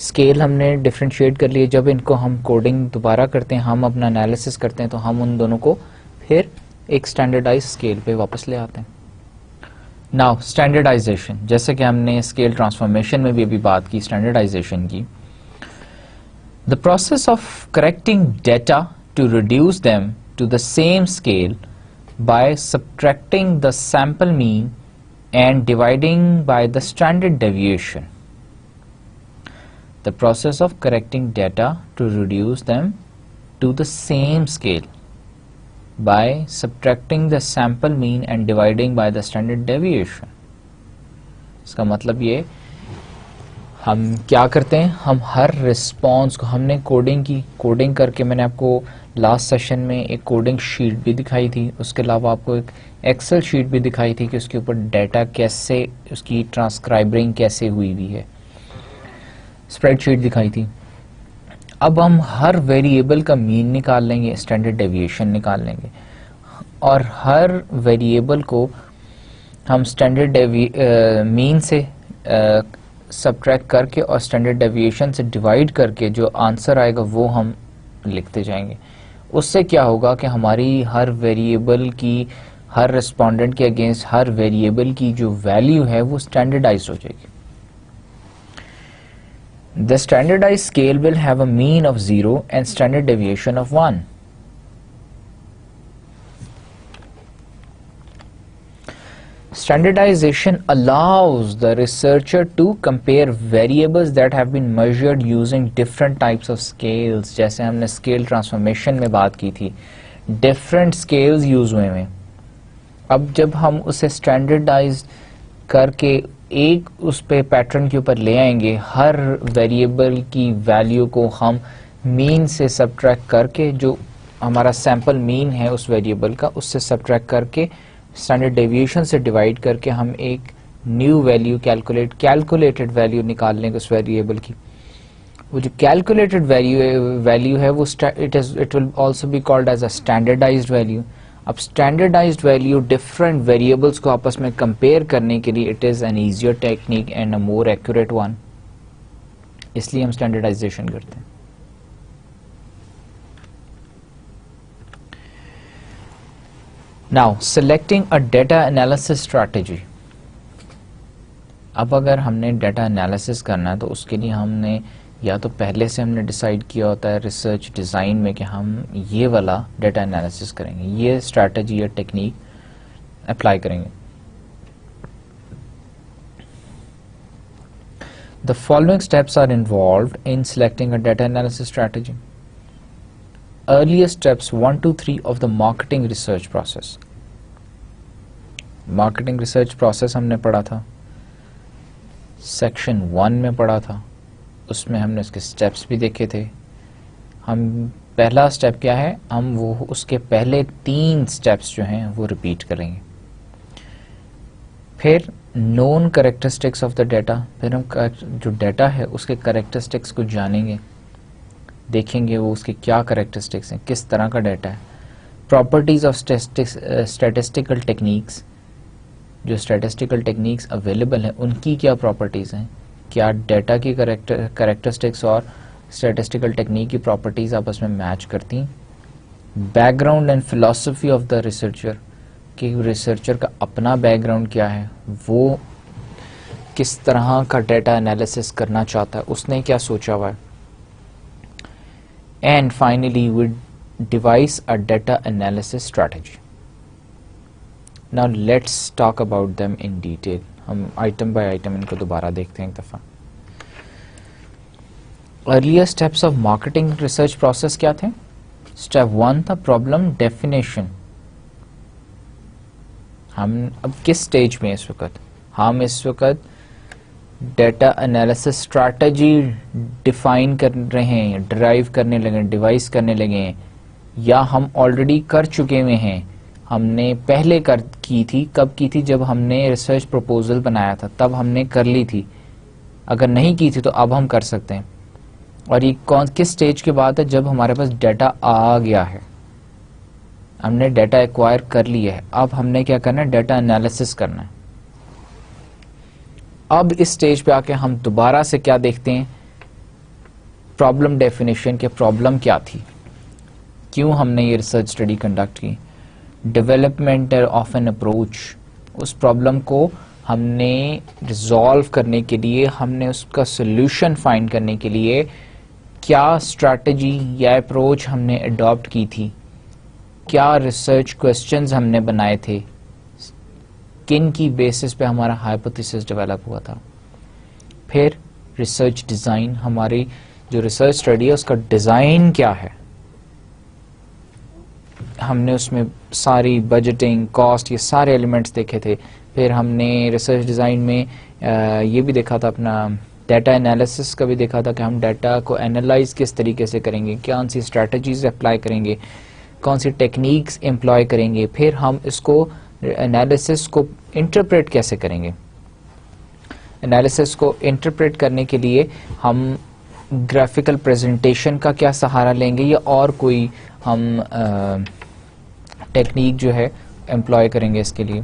स्केल हमने डिफ्रेंशिएट कर लिए, जब इनको हम कोडिंग दोबारा करते हैं, हम अपना एनालिसिस करते हैं, तो हम उन दोनों को फिर एक स्टैंडर्डाइज स्केल पे वापस ले आते हैं। नाउ स्टैंडर्डाइजेशन, जैसे कि हमने स्केल ट्रांसफॉर्मेशन में भी अभी बात की स्टैंडर्डाइजेशन की। The process of correcting data to reduce them to the same scale by subtracting the sample mean and dividing by the standard deviation. The process of correcting data to reduce them to the same scale by subtracting the sample mean and dividing by the standard deviation. इसका मतलब ये हम क्या करते हैं, हम हर response को, हमने कोडिंग करके मैंने आपको लास्ट सेशन में एक कोडिंग शीट भी दिखाई थी, उसके अलावा आपको एक एक्सेल शीट भी दिखाई थी कि उसके ऊपर डाटा कैसे, उसकी ट्रांसक्राइबिंग कैसे हुई हुई है, स्प्रेडशीट दिखाई थी। अब हम हर वेरिएबल का मीन निकाल लेंगे, स्टैंडर्ड डेविएशन निकाल लेंगे, और हर वेरिएबल को हम स्टैंडर्ड मीन से सब्ट्रैक्ट करके और स्टैंडर्ड डेविएशन से डिवाइड करके जो आंसर आएगा वो हम लिखते जाएंगे। उससे क्या होगा कि हमारी हर वेरिएबल की, हर रिस्पोंडेंट के अगेंस्ट हर वेरिएबल की जो वैल्यू है वो स्टैंडर्डाइज्ड हो जाएगी। The standardized scale will have a mean of 0 and standard deviation of 1. Standardization allows the researcher to compare variables that have been measured using different types of scales. जैसे हमने scale transformation में बात की थी, different scales use हुए हैं। अब जब हम उसे standardized करके एक उस पे पैटर्न के ऊपर ले आएंगे, हर वेरिएबल की वैल्यू को हम मीन से सब्ट्रैक्ट करके, जो हमारा सैंपल मीन है उस वेरिएबल का, उससे सब्ट्रैक्ट करके स्टैंडर्ड डेविएशन से डिवाइड करके हम एक न्यू वैल्यू कैलकुलेटेड वैल्यू निकाल लेंगे उस वेरिएबल की। वो जो कैलकुलेटेड वैल्यू है वो it will also be called as a standardised value. अब स्टैंडर्डाइज्ड वैल्यू डिफरेंट वेरिएबल्स को आपस में कंपेयर करने के लिए it is an easier technique and a more accurate one, इसलिए हम स्टैंडर्डाइजेशन करते हैं। Now selecting a data analysis strategy. अब अगर हमने डेटा एनालिसिस करना है तो उसके लिए हमने या तो पहले से हमने डिसाइड किया होता है रिसर्च डिज़ाइन में कि हम ये वाला डेटा एनालिसिस करेंगे, ये स्ट्रैटेजी या टेक्निक अप्लाई करेंगे। The following steps are involved in selecting a data analysis strategy. Earlier steps 1 to 3 of the marketing research process. Marketing research process हमने पढ़ा था, सेक्शन 1 में पढ़ा था, उसमें हमने उसके स्टेप्स भी देखे थे। हम पहला स्टेप क्या है, हम वो उसके पहले 3 स्टेप्स जो हैं वो रिपीट करेंगे। फिर known characteristics of the data, फिर हम जो डेटा है उसके कैरेक्टरिस्टिक्स को जानेंगे, देखेंगे वो उसके क्या कैरेक्टरिस्टिक्स हैं, किस तरह का डेटा है। प्रॉपर्टीज ऑफ स्टैटिस्टिकल टेक्निक्स, जो स्टैटिस्टिकल टेक्निक्स अवेलेबल हैं उनकी क्या प्रॉपर्टीज़ हैं, क्या डेटा की कैरेक्टरिस्टिक्स और स्टैटिस्टिकल टेक्निक की प्रॉपर्टीज़ आपस में मैच करती हैं। Background and philosophy of the researcher, कि रिसर्चर का अपना बैकग्राउंड क्या है, वो किस तरह का डेटा एनालिसिस करना चाहता है, उसने क्या सोचा हुआ है। And finally we devise a data analysis strategy. Now let's talk about them in detail. हम आइटम बाय आइटम इनको दोबारा देखते हैं एक दफ़ा। Earlier steps of marketing research process क्या थे? स्टेप 1 था प्रॉब्लम डेफिनेशन। हम अब किस स्टेज में इस वक्त? हम इस वक्त डेटा एनालिसिस स्ट्रैटेजी डिफाइन कर रहे हैं, ड्राइव करने लगे, डिवाइस करने लगे हैं, या हम ऑलरेडी कर चुके हुए हैं। हमने पहले की थी, कब की थी? जब हमने रिसर्च प्रपोजल बनाया था तब हमने कर ली थी। अगर नहीं की थी तो अब हम कर सकते हैं। और ये किस स्टेज की बात है? जब हमारे पास डेटा आ गया है, हमने डेटा एक्वायर कर लिया है, अब हमने क्या करना है? डेटा एनालिसिस करना है। अब इस स्टेज पे आके हम दोबारा से क्या देखते हैं? प्रॉब्लम डेफिनेशन के प्रॉब्लम क्या थी, क्यों हमने ये रिसर्च स्टडी कंडक्ट की। डेवलपमेंट ऑफ एन अप्रोच, उस प्रॉब्लम को हमने रिजॉल्व करने के लिए, हमने उसका सोल्यूशन फाइंड करने के लिए क्या स्ट्रैटेजी या अप्रोच हमने अडॉप्ट की थी, क्या रिसर्च क्वेश्चंस हमने बनाए थे, किन की बेसिस पे हमारा हाइपोथेसिस डेवलप हुआ था। फिर रिसर्च डिज़ाइन, हमारी जो रिसर्च स्टडी है उसका डिज़ाइन क्या है, हमने उसमें सारी बजटिंग, कॉस्ट, ये सारे एलिमेंट्स देखे थे। फिर हमने रिसर्च डिज़ाइन में ये भी देखा था, अपना डेटा एनालिसिस का भी देखा था कि हम डेटा को एनालाइज किस तरीके से करेंगे, कौन सी स्ट्रैटेजीज अप्लाई करेंगे, कौन सी टेक्निक्स एम्प्लॉय करेंगे। फिर हम इसको एनालिसिस को इंटरप्रेट कैसे करेंगे। एनालिसिस को इंटरप्रेट करने के लिए हम ग्राफिकल प्रेजेंटेशन का क्या सहारा लेंगे, या और कोई हम टेक्निक जो है एम्प्लॉय करेंगे इसके लिए।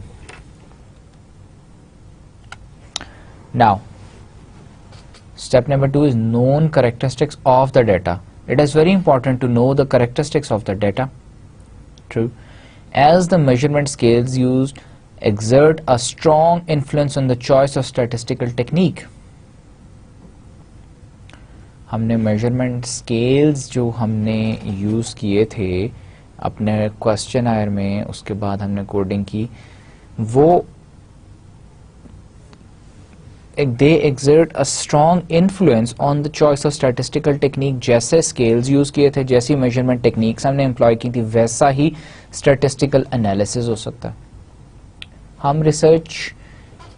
Now Step number 2 is known characteristics of the data. It is very important to know the characteristics of the data. True. As the measurement scales used exert a strong influence on the choice of statistical technique. हमने measurement scales जो हमने use किए थे अपने question आयर में, उसके बाद हमने कोडिंग की, वो they exert a strong influence on the choice of statistical technique. जैसे स्केल्स यूज़ किए थे, जैसी मेजरमेंट टेक्निक्स हमने एम्प्लॉय की थी, वैसा ही स्टैटिस्टिकल एनालिसिस हो सकता है. हम रिसर्च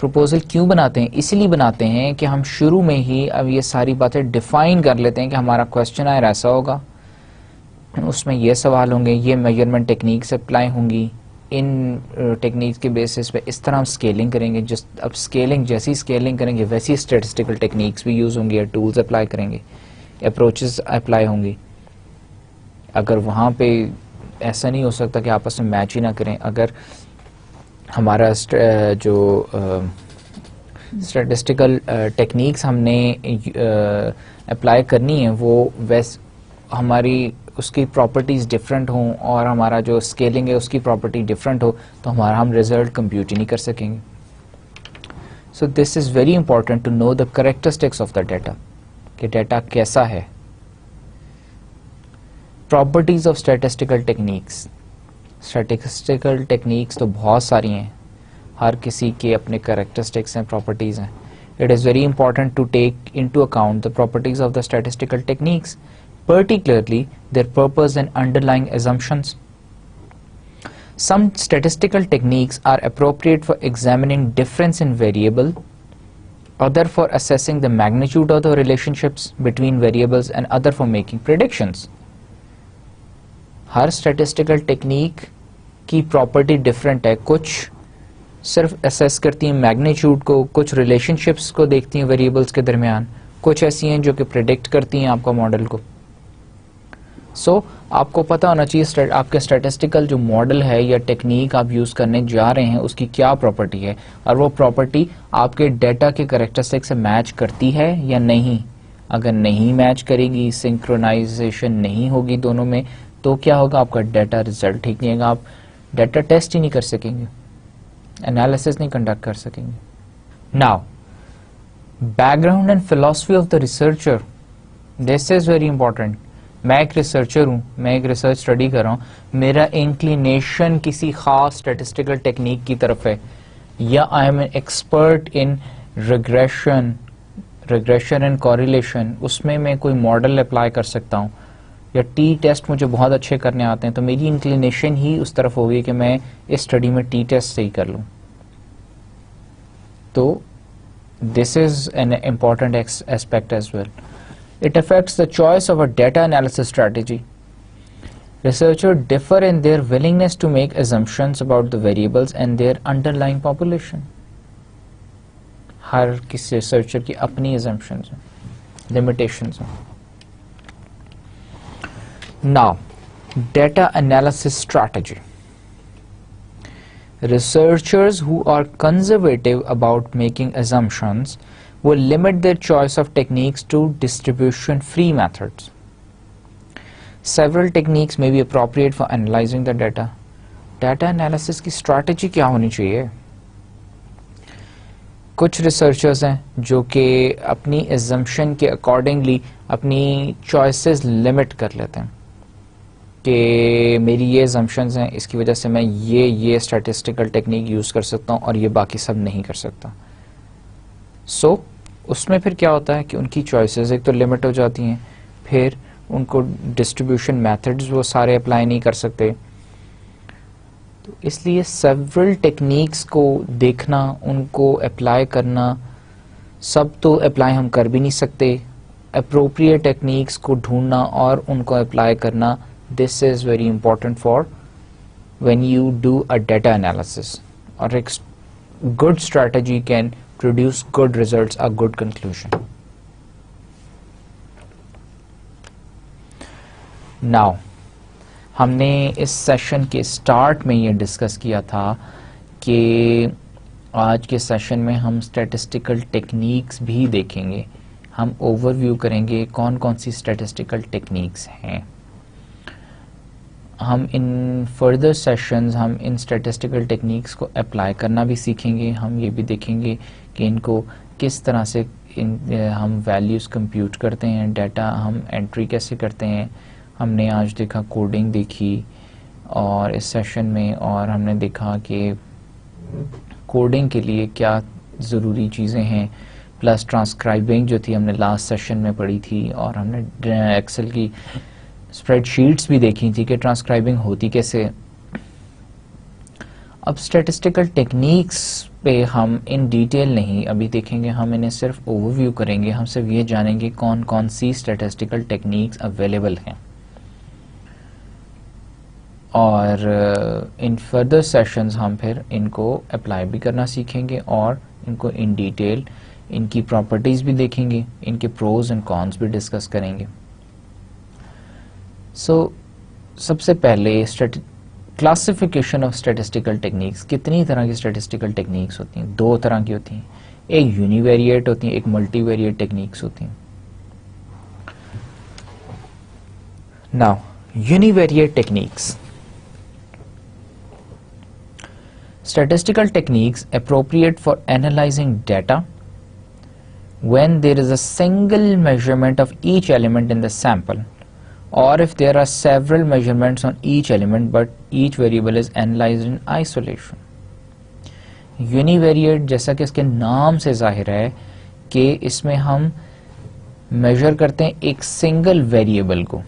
प्रपोजल क्यों बनाते हैं? इसलिए बनाते हैं कि हम शुरू में ही अब ये सारी बातें डिफाइन कर लेते हैं कि हमारा क्वेश्चन आयर ऐसा होगा, उसमें ये सवाल होंगे, ये मेजरमेंट टेक्निक्स अप्लाई होंगी, इन टेक्निक्स के बेसिस पे इस तरह हम स्केलिंग करेंगे. जस्ट अब स्केलिंग, जैसी स्केलिंग करेंगे वैसी स्टैटिस्टिकल टेक्निक्स भी यूज़ होंगी या टूल्स अप्लाई करेंगे, अप्रोचेस अप्लाई होंगी. अगर वहाँ पे ऐसा नहीं हो सकता कि आपस में मैच ही ना करें, अगर हमारा जो स्टैटिस्टिकल टेक्निक्स हमने अप्लाई करनी है वो हमारी उसकी प्रॉपर्टीज़ डिफरेंट हों और हमारा जो स्केलिंग है उसकी प्रॉपर्टी डिफरेंट हो, तो हम रिजल्ट कंप्यूट ही नहीं कर सकेंगे. So this is very important to know the characteristics of the data, कि डाटा कैसा है. Properties of statistical techniques. Statistical techniques तो बहुत सारी हैं, हर किसी के अपने कैरेक्टरिस्टिक्स हैं, प्रॉपर्टीज़ हैं. It is very important to take into account the properties of the statistical techniques, particularly their purpose and underlying assumptions. Some statistical techniques are appropriate for examining difference in variable, other for assessing the magnitude of the relationships between variables, and other for making predictions. Her statistical technique की property different है. कुछ सिर्फ assess करती हैं magnitude को, कुछ relationships को देखती हैं variables के दरमियान, कुछ ऐसी हैं जो कि predict करती हैं आपका मॉडल को. आपको पता होना चाहिए आपके स्टैटिस्टिकल जो मॉडल है या टेक्निक आप यूज़ करने जा रहे हैं उसकी क्या प्रॉपर्टी है, और वो प्रॉपर्टी आपके डेटा के कैरेक्टरिस्टिक से मैच करती है या नहीं. अगर नहीं मैच करेगी, सिंक्रोनाइजेशन नहीं होगी दोनों में, तो क्या होगा, आपका डेटा रिजल्ट ठीक नहीं आएगा, आप डेटा टेस्ट ही नहीं कर सकेंगे, एनालिसिस नहीं कंडक्ट कर सकेंगे. Now background and philosophy of the researcher, this is very important. मैं एक रिसर्चर हूँ, मैं एक रिसर्च स्टडी कर रहा हूँ, मेरा इंक्लिनेशन किसी खास स्टैटिस्टिकल टेक्निक की तरफ है, या I am an expert in regression and correlation, उसमें मैं कोई मॉडल अप्लाई कर सकता हूँ, या टी टेस्ट मुझे बहुत अच्छे करने आते हैं, तो मेरी इंक्लिनेशन ही उस तरफ होगी कि मैं इस स्टडी में टी टेस्ट सही कर लूँ. तो this is an important aspect as well. It affects the choice of a data analysis strategy. Researchers differ in their willingness to make assumptions about the variables and their underlying population. हर किसी researcher की अपनी assumptions हैं, limitations हैं. Now, data analysis strategy. Researchers who are conservative about making assumptions will limit their choice of techniques to distribution-free methods. Several techniques may be appropriate for analyzing the data. Data analysis की strategy क्या होनी चाहिए? कुछ researchers हैं जो कि अपनी assumption के accordingly अपनी choices limit कर लेते हैं कि मेरी ये assumptions हैं, इसकी वजह से मैं ये statistical technique use कर सकता हूँ और ये बाकी सब नहीं कर सकता. उसमें फिर क्या होता है कि उनकी चॉइसेस एक तो लिमिट हो जाती हैं, फिर उनको डिस्ट्रीब्यूशन मेथड्स वो सारे अप्लाई नहीं कर सकते. तो इसलिए सेवरल टेक्निक्स को देखना, उनको अप्लाई करना, सब तो अप्लाई हम कर भी नहीं सकते, अप्रोप्रिएट टेक्निक्स को ढूंढना और उनको अप्लाई करना, this is very important for when you do a data analysis. और एक good strategy can produce good results, a good conclusion. Now, हमने इस सेशन के स्टार्ट में ये डिस्कस किया था कि आज के सेशन में हम स्टैटिस्टिकल टेक्निक्स भी देखेंगे हम ओवरव्यू करेंगे कौन कौन सी स्टैटिस्टिकल टेक्निक्स हैं। हम इन फर्दर सेशंस हम इन स्टैटिस्टिकल टेक्निक्स को अप्लाई करना भी सीखेंगे। हम ये भी देखेंगे कि इनको किस तरह से हम वैल्यूज़ कंप्यूट करते हैं, डाटा हम एंट्री कैसे करते हैं। हमने आज देखा कोडिंग देखी और इस सेशन में, और हमने देखा कि कोडिंग के लिए क्या ज़रूरी चीज़ें हैं, प्लस ट्रांसक्राइबिंग जो थी हमने लास्ट सेशन में पढ़ी थी, और हमने एक्सेल की स्प्रेडशीट्स भी देखी थी कि ट्रांसक्राइबिंग होती कैसे। अब स्टैटिस्टिकल टेक्निक्स पे हम इन डिटेल नहीं अभी देखेंगे, हम इन्हें सिर्फ ओवरव्यू करेंगे। हम सिर्फ ये जानेंगे कौन कौन सी स्टैटिस्टिकल टेक्निक्स अवेलेबल हैं, और इन फर्दर सेशंस हम फिर इनको अप्लाई भी करना सीखेंगे और इनको इन डिटेल इनकी प्रॉपर्टीज़ भी देखेंगे, इनके प्रोज एंड कॉन्स भी डिस्कस करेंगे। सबसे पहले क्लासिफिकेशन ऑफ स्टैटिस्टिकल टेक्निक्स। कितनी तरह की स्टैटिस्टिकल टेक्निक्स होती हैं? दो तरह की होती हैं, एक यूनिवेरिएट होती हैं, एक मल्टीवेरिएट टेक्निक्स होती हैं। Now univariate techniques, statistical techniques appropriate for analyzing data when there is a single measurement of each element in the sample, or if there are several measurements on each element but each variable is analyzed in isolation. Univariate जैसा कि इसके नाम से जाहिर है कि इसमें हम मेजर करते हैं एक सिंगल वेरिएबल को,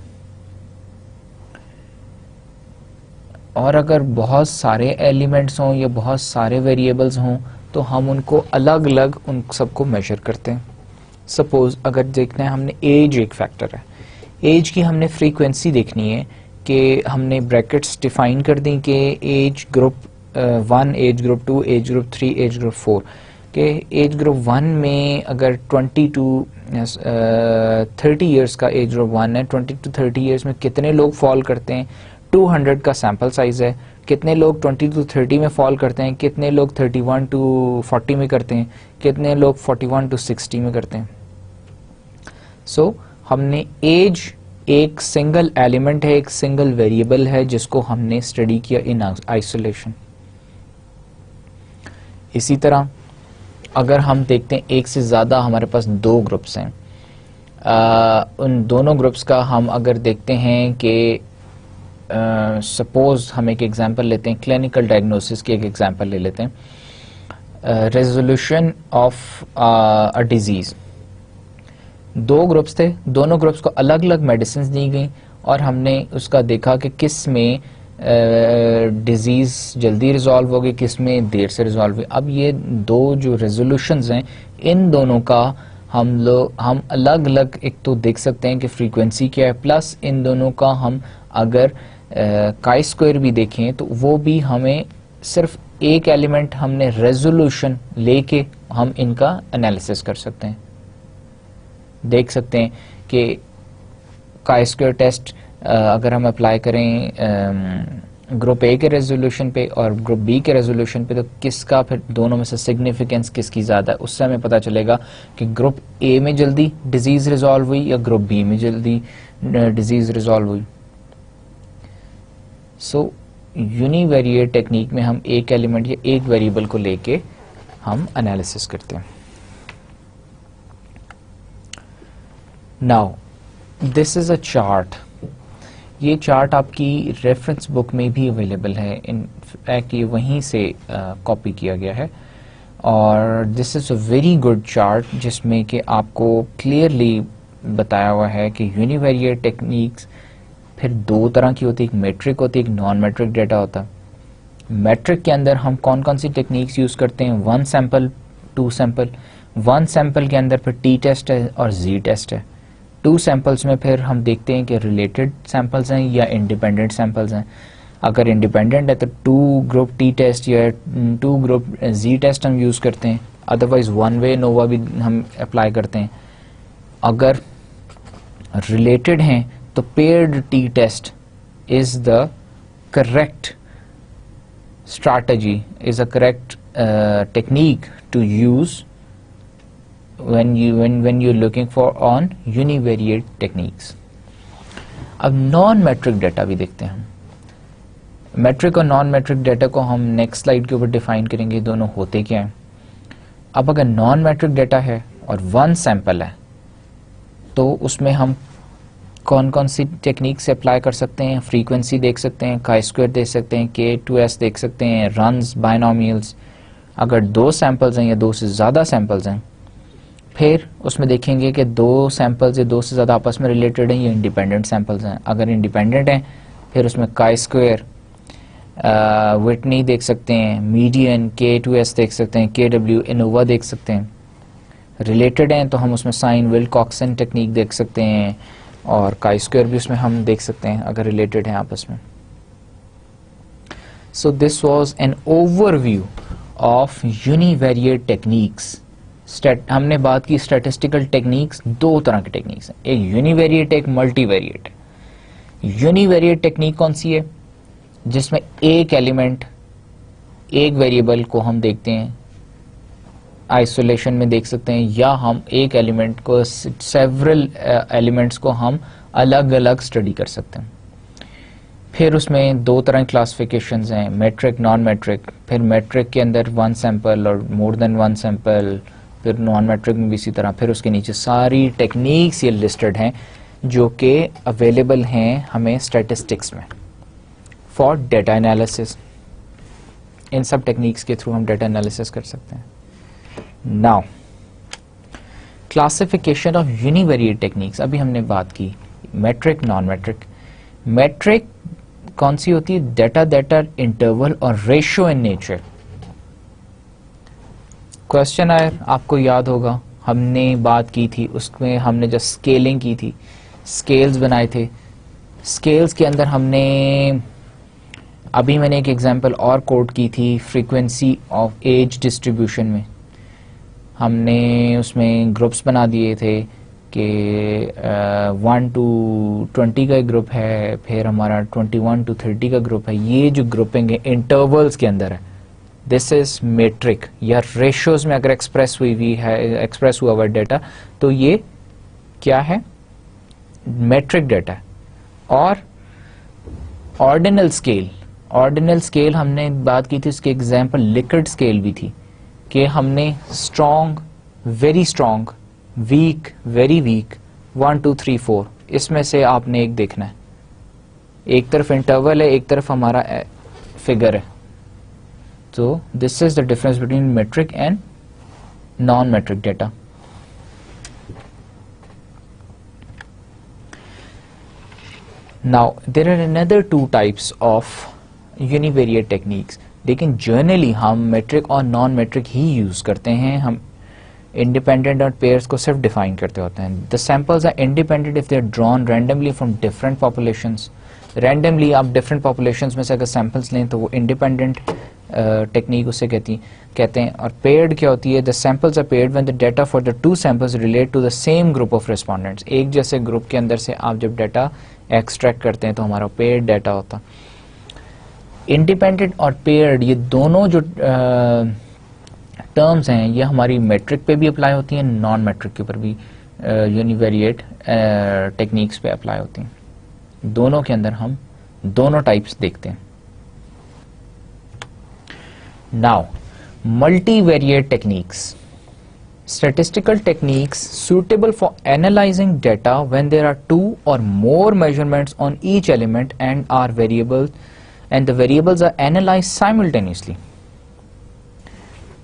और अगर बहुत सारे एलिमेंट्स हों या बहुत सारे वेरिएबल्स हों तो हम उनको अलग अलग उन सबको मेजर करते हैं। सपोज अगर देखना है, हमने एज एक फैक्टर है, एज की हमने फ्रीक्वेंसी देखनी है कि हमने ब्रैकेट्स डिफाइन कर दी कि age group 1, age group 2, age group 3, age group 4 के एज ग्रुप 1 में अगर 20 to 30 ईयर्स का एज ग्रुप 1 है, 20 to 30 ईयर्स में कितने लोग फॉल करते हैं, 200 का सैंपल साइज है। कितने लोग 20 to 30 में फॉल करते हैं, कितने लोग 31 to 40 में करते हैं, कितने लोग 41 to 60 में करते हैं। हमने एज एक सिंगल एलिमेंट है, एक सिंगल वेरिएबल है जिसको हमने स्टडी किया इन आइसोलेशन। इसी तरह अगर हम देखते हैं एक से ज़्यादा हमारे पास दो ग्रुप्स हैं, उन दोनों ग्रुप्स का हम अगर देखते हैं कि सपोज हम एक एग्जांपल लेते हैं, क्लिनिकल डायग्नोसिस की एक एग्जांपल ले लेते हैं, रेजोल्यूशन ऑफ अ डिजीज़। दो ग्रुप्स थे, दोनों ग्रुप्स को अलग अलग मेडिसिन दी गई और हमने उसका देखा कि किस में डिजीज़ जल्दी रिजॉल्व होगी, किस में देर से रिजॉल्व हुई। अब ये दो जो रेजोल्यूशंस हैं, इन दोनों का हम अलग अलग एक तो देख सकते हैं कि फ्रीक्वेंसी क्या है, प्लस इन दोनों का हम अगर काई स्क्वायर भी देखें तो वो भी हमें सिर्फ एक एलिमेंट हमने रेजोल्यूशन लेके हम इनका एनालिसिस कर सकते हैं। देख सकते हैं कि काई स्क्वायर टेस्ट अगर हम अप्लाई करें ग्रुप ए के रेजोल्यूशन पे और ग्रुप बी के रेजोल्यूशन पे, तो किसका फिर दोनों में से सिग्निफिकेंस किसकी ज़्यादा है, उससे हमें पता चलेगा कि ग्रुप ए में जल्दी डिजीज़ रिजॉल्व हुई या ग्रुप बी में जल्दी डिजीज़ रिजॉल्व हुई। यूनिवेरिएट टेक्निक में हम एक एलिमेंट या एक वेरिएबल को लेके हम एनालिसिस करते हैं। Now this is a chart. ये चार्ट आपकी रेफरेंस बुक में भी अवेलेबल है, इनफैक्ट ये वहीं से कॉपी किया गया है, और this is a very good chart जिसमें कि आपको क्लियरली बताया हुआ है कि यूनिवेरिएट टेक्निक्स फिर दो तरह की होती है, एक मेट्रिक होती है, एक नॉन मेट्रिक डेटा होता है। मेट्रिक के अंदर हम कौन कौन सी टेक्निक्स यूज़ करते हैं, 1 सैंपल 2 सैंपल। 1 सैंपल के अंदर फिर टी टेस्ट है और जी टेस्ट है। 2 सैंपल्स में फिर हम देखते हैं कि रिलेटेड सैंपल्स हैं या इंडिपेंडेंट सैंपल्स हैं। अगर इंडिपेंडेंट है तो 2 ग्रुप टी टेस्ट या 2 ग्रुप जी टेस्ट हम यूज़ करते हैं, अदरवाइज 1 वे नोवा भी हम अप्लाई करते हैं। अगर रिलेटेड हैं तो paired T test is the correct strategy, is a correct technique to use when you're looking for on univariate techniques. अब नॉन मैट्रिक डाटा भी देखते हैं हम. मैट्रिक और नॉन मैट्रिक डाटा को हम नेक्स्ट स्लाइड के ऊपर डिफाइन करेंगे दोनों होते क्या हैं. अब अगर नॉन मैट्रिक डाटा है और वन सैंपल है तो उसमें हम कौन कौन सी टेक्निक से अप्लाई कर सकते हैं. फ्रीक्वेंसी देख सकते हैं, काई स्क्वायर देख सकते हैं, K2S देख सकते हैं, रन्स, बायनोमियल्स. अगर दो सैंपल्स हैं या दो से ज़्यादा सैंपल्स हैं फिर उसमें देखेंगे कि दो सैंपल्स या दो से ज़्यादा आपस में रिलेटेड हैं या इंडिपेंडेंट सैंपल्स हैं. अगर इंडिपेंडेंट हैं फिर उसमें काई स्क्वायर, विटनी देख सकते हैं, मीडियन, K2S देख सकते हैं, KW, इनोवा देख सकते हैं. रिलेटेड हैं तो हम उसमें साइन विल्कॉक्सन टेक्निक देख सकते हैं और काई स्क्वायर भी उसमें हम देख सकते हैं अगर रिलेटेड हैं आपस में. So this was an overview of univariate techniques. हमने बात की स्टैटिस्टिकल टेक्निक्स. दो तरह की टेक्निक्स हैं, एक यूनिवेरिएट, एक मल्टीवेरिएट. यूनिवेरिएट टेक्निक कौन सी है? जिसमें एक एलिमेंट, एक वेरिएबल को हम देखते हैं, आइसोलेशन में देख सकते हैं, या हम एक एलिमेंट को, सेवरल एलिमेंट्स को हम अलग अलग स्टडी कर सकते हैं. फिर उसमें दो तरह की क्लासिफिकेशंस हैं, मैट्रिक, नॉन मैट्रिक. फिर मैट्रिक के अंदर वन सैंपल और मोर देन वन सैंपल. फिर नॉन मैट्रिक में भी इसी तरह. फिर उसके नीचे सारी टेक्निक्स ये लिस्टेड हैं जो कि अवेलेबल हैं हमें स्टैटिस्टिक्स में फॉर डेटा एनालिसिस. इन सब टेक्निक्स के थ्रू हम डेटा एनालिसिस कर सकते हैं. Now classification of univariate techniques. अभी हमने बात की मैट्रिक, नॉन मैट्रिक. मैट्रिक कौन सी होती है? डेटा दैट आर इंटरवल और रेशियो इन नेचर. क्वेश्चन आयर आपको याद होगा, हमने बात की थी उसमें, हमने जब स्केलिंग की थी, स्केल्स बनाए थे. स्केल्स के अंदर हमने, अभी मैंने एक एग्जांपल और कोट की थी फ्रीक्वेंसी ऑफ एज डिस्ट्रीब्यूशन में. हमने उसमें ग्रुप्स बना दिए थे कि 1 to 20 का ग्रुप है, फिर हमारा 21 to 30 का ग्रुप है. ये जो ग्रुपिंग है इंटरवल्स के अंदर है, दिस इज मेट्रिक. या रेशियोज में अगर एक्सप्रेस हुआ हुआ डेटा तो ये क्या है? Metric data. और ऑर्डिनल स्केल, ऑर्डिनल स्केल हमने बात की थी, उसके एग्जांपल लिकर्ट स्केल भी थी कि हमने strong, very strong, weak, very weak, 1 2 3 4, इसमें से आपने एक देखना है. एक तरफ इंटरवल है, एक तरफ हमारा फिगर है. तो this is the difference between metric and non metric data. Now there are another two types of univariate techniques. लेकिन जनरली हम मेट्रिक और नॉन मेट्रिक ही यूज करते हैं. हम इंडिपेंडेंट और पेयर्स को सिर्फ डिफाइन करते होते हैं. The samples are independent if they are drawn randomly from different populations. Randomly आप डिफरेंट पॉपुलेशंस में से अगर सैंपल्स लें तो वो इंडिपेंडेंट टेक्निक उसे कहते हैं. और पेयर्ड क्या होती है? The samples are paired when the data for the two samples relate to the same group of respondents. एक जैसे ग्रुप के अंदर से आप जब डाटा एक्सट्रैक्ट करते हैं तो हमारा पेयर्ड डाटा होता. इंडिपेंडेंट और पेयर्ड ये दोनों जो टर्म्स हैं ये हमारी मेट्रिक पे भी अप्लाई होती हैं, नॉन मेट्रिक के ऊपर भी यूनिवेरिएट टेक्निक्स पे अप्लाई होती हैं. दोनों के अंदर हम दोनों टाइप्स देखते हैं. Now multivariate techniques. Statistical techniques suitable for analyzing data when there are two or more measurements on each element and the variables are analyzed simultaneously.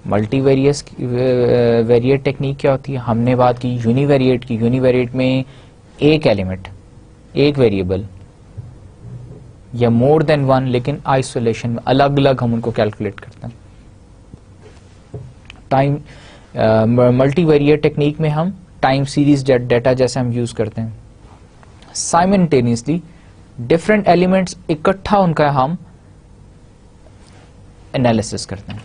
Multivariate technique क्या होती है? हमने बात की यूनिवेरिएट की. यूनिवेरिएट में एक एलिमेंट, एक वेरिएबल या मोर देन वन, लेकिन आइसोलेशन में अलग अलग हम उनको कैलकुलेट करते हैं. टाइम मल्टीवेरिएट टेक्निक में हम टाइम सीरीज डेटा जैसे हम यूज करते हैं. साइमल्टेनियसली डिफरेंट एलिमेंट्स इकट्ठा उनका हम एनालिसिस करते हैं.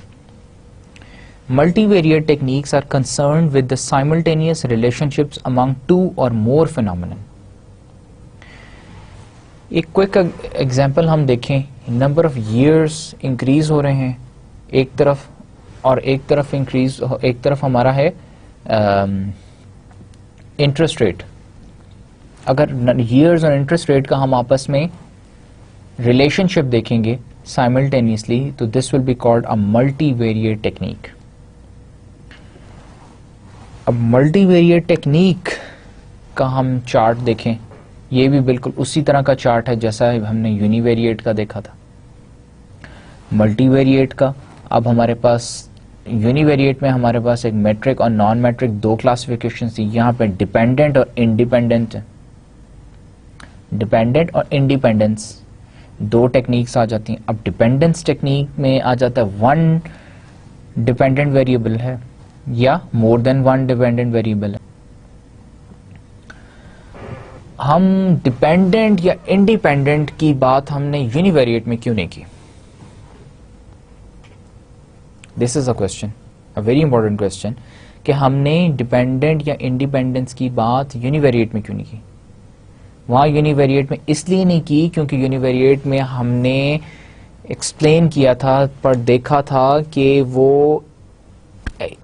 Multivariate techniques are concerned with the simultaneous relationships among two or more phenomena. एक क्विक एग्जांपल हम देखें. नंबर ऑफ years इंक्रीज हो रहे हैं एक तरफ, और एक तरफ इंक्रीज, एक तरफ हमारा है इंटरेस्ट रेट, अगर ईयर्स और इंटरेस्ट रेट का हम आपस में रिलेशनशिप देखेंगे साइमल्टेनियसली, तो this will be called a multivariate technique. अब मल्टीवेरिएट टेक्निक का हम चार्ट देखें, ये भी बिल्कुल उसी तरह का चार्ट है जैसा हमने यूनिवेरिएट का देखा था. मल्टीवेरिएट का अब हमारे पास, यूनिवेरिएट में हमारे पास एक मेट्रिक और नॉन मेट्रिक दो क्लासिफिकेशन थी. यहाँ पे डिपेंडेंट और इंडिपेंडेंट, डिपेंडेंट और इंडिपेंडेंस दो टेक्निक्स आ जाती हैं. अब डिपेंडेंस टेक्निक में आ जाता है वन डिपेंडेंट वेरिएबल है या more than one dependent variable है. हम डिपेंडेंट या इंडिपेंडेंट की बात हमने यूनिवेरिएट में क्यों नहीं की? This is a question, a very important question, कि हमने डिपेंडेंट या इंडिपेंडेंस की बात यूनिवेरिएट में क्यों नहीं की? वहां यूनिवेरिएट में इसलिए नहीं की क्योंकि यूनिवेरिएट में हमने एक्सप्लेन किया था, पर देखा था कि वो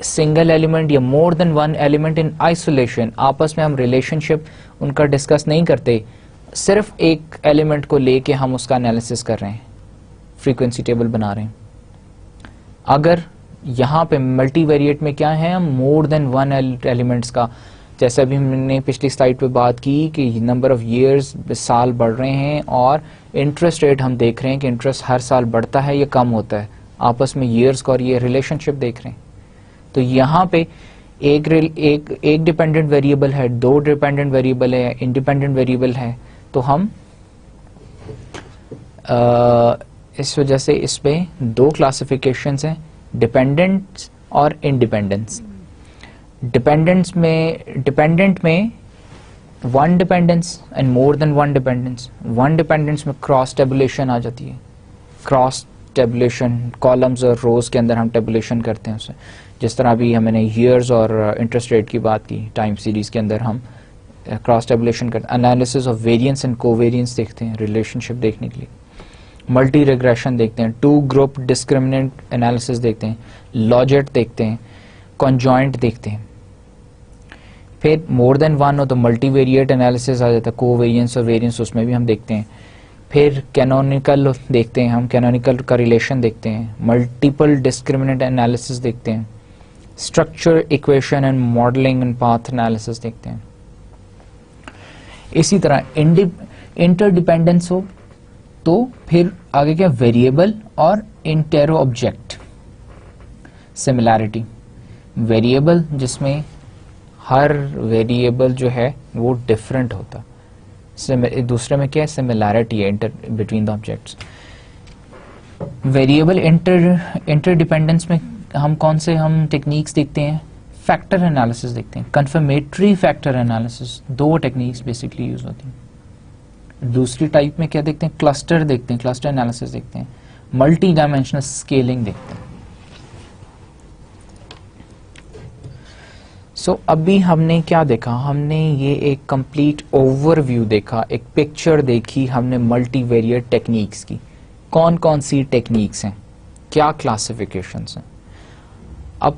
सिंगल एलिमेंट या more than one element in isolation, आपस में हम रिलेशनशिप उनका डिस्कस नहीं करते, सिर्फ एक एलिमेंट को लेके हम उसका एनालिसिस कर रहे हैं, फ्रीक्वेंसी टेबल बना रहे हैं. अगर यहाँ पे मल्टीवेरिएट में क्या है, हम मोर देन वन एलिमेंट्स का, जैसे अभी हमने पिछली स्लाइड पे बात की कि नंबर ऑफ ईयर्स साल बढ़ रहे हैं और इंटरेस्ट रेट हम देख रहे हैं कि इंटरेस्ट हर साल बढ़ता है या कम होता है, आपस में ईयर्स का और ये रिलेशनशिप देख रहे हैं. तो यहाँ पे एक डिपेंडेंट वेरिएबल है, दो डिपेंडेंट वेरिएबल है, इंडिपेंडेंट वेरिएबल है, तो हम इस वजह से इस पे दो क्लासिफिकेशंस हैं, डिपेंडेंस और इंडिपेंडेंस. डिपेंडेंट में one dependence and more than one dependence. One dependence में क्रॉस टेबुलेशन आ जाती है. क्रॉस टेबुलेशन, कॉलम्स और रोज के अंदर हम टेबुलेशन करते हैं उसे, जिस तरह अभी हमने ईयर्स और इंटरेस्ट रेट की बात की, टाइम सीरीज के अंदर हम क्रॉस टेबुलेशन करते हैं. Analysis of variance and covariance देखते हैं रिलेशनशिप देखने के लिए. मल्टी रिग्रेशन देखते हैं, टू ग्रुप डिस्क्रिमिनेंट एनालिसिस देखते हैं, लॉजिट देखते हैं, कॉन्जॉइंट देखते हैं. फिर मोर देन वन हो तो मल्टीवेरिएट एनालिसिस आ जाता है, कोवेरिएंस और वेरिएंस उसमें भी हम देखते हैं. फिर कैनोनिकल देखते हैं, हम कैनोनिकल का रिलेशन देखते हैं. मल्टीपल डिस्क्रिमिनेंट एनालिसिस देखते हैं. Structure equation and modelling and path analysis देखते हैं. इसी तरह इंटरडिपेंडेंस हो तो फिर आगे क्या, वेरिएबल और इंटेरो ऑब्जेक्ट. सिमिलैरिटी, वेरिएबल जिसमें हर वेरिएबल जो है वो डिफरेंट होता, दूसरे में क्या है, सिमिलैरिटी है between the objects. Variable interdependence में हम कौन से हम टेक्निक्स देखते हैं, फैक्टर एनालिसिस देखते हैं, कंफर्मेटरी फैक्टर एनालिसिस. दो टेक्निक्स बेसिकली यूज होती हैं. दूसरी टाइप में क्या देखते हैं, क्लस्टर देखते हैं, क्लस्टर एनालिसिस देखते हैं. मल्टी डायमेंशनल स्केलिंग देखते हैं. सो अभी हमने क्या देखा, हमने ये एक कंप्लीट ओवरव्यू देखा, एक पिक्चर देखी हमने मल्टीवेरिएट टेक्निक्स की. कौन कौन सी टेक्निक्स हैं, क्या क्लासिफिकेशंस हैं. अब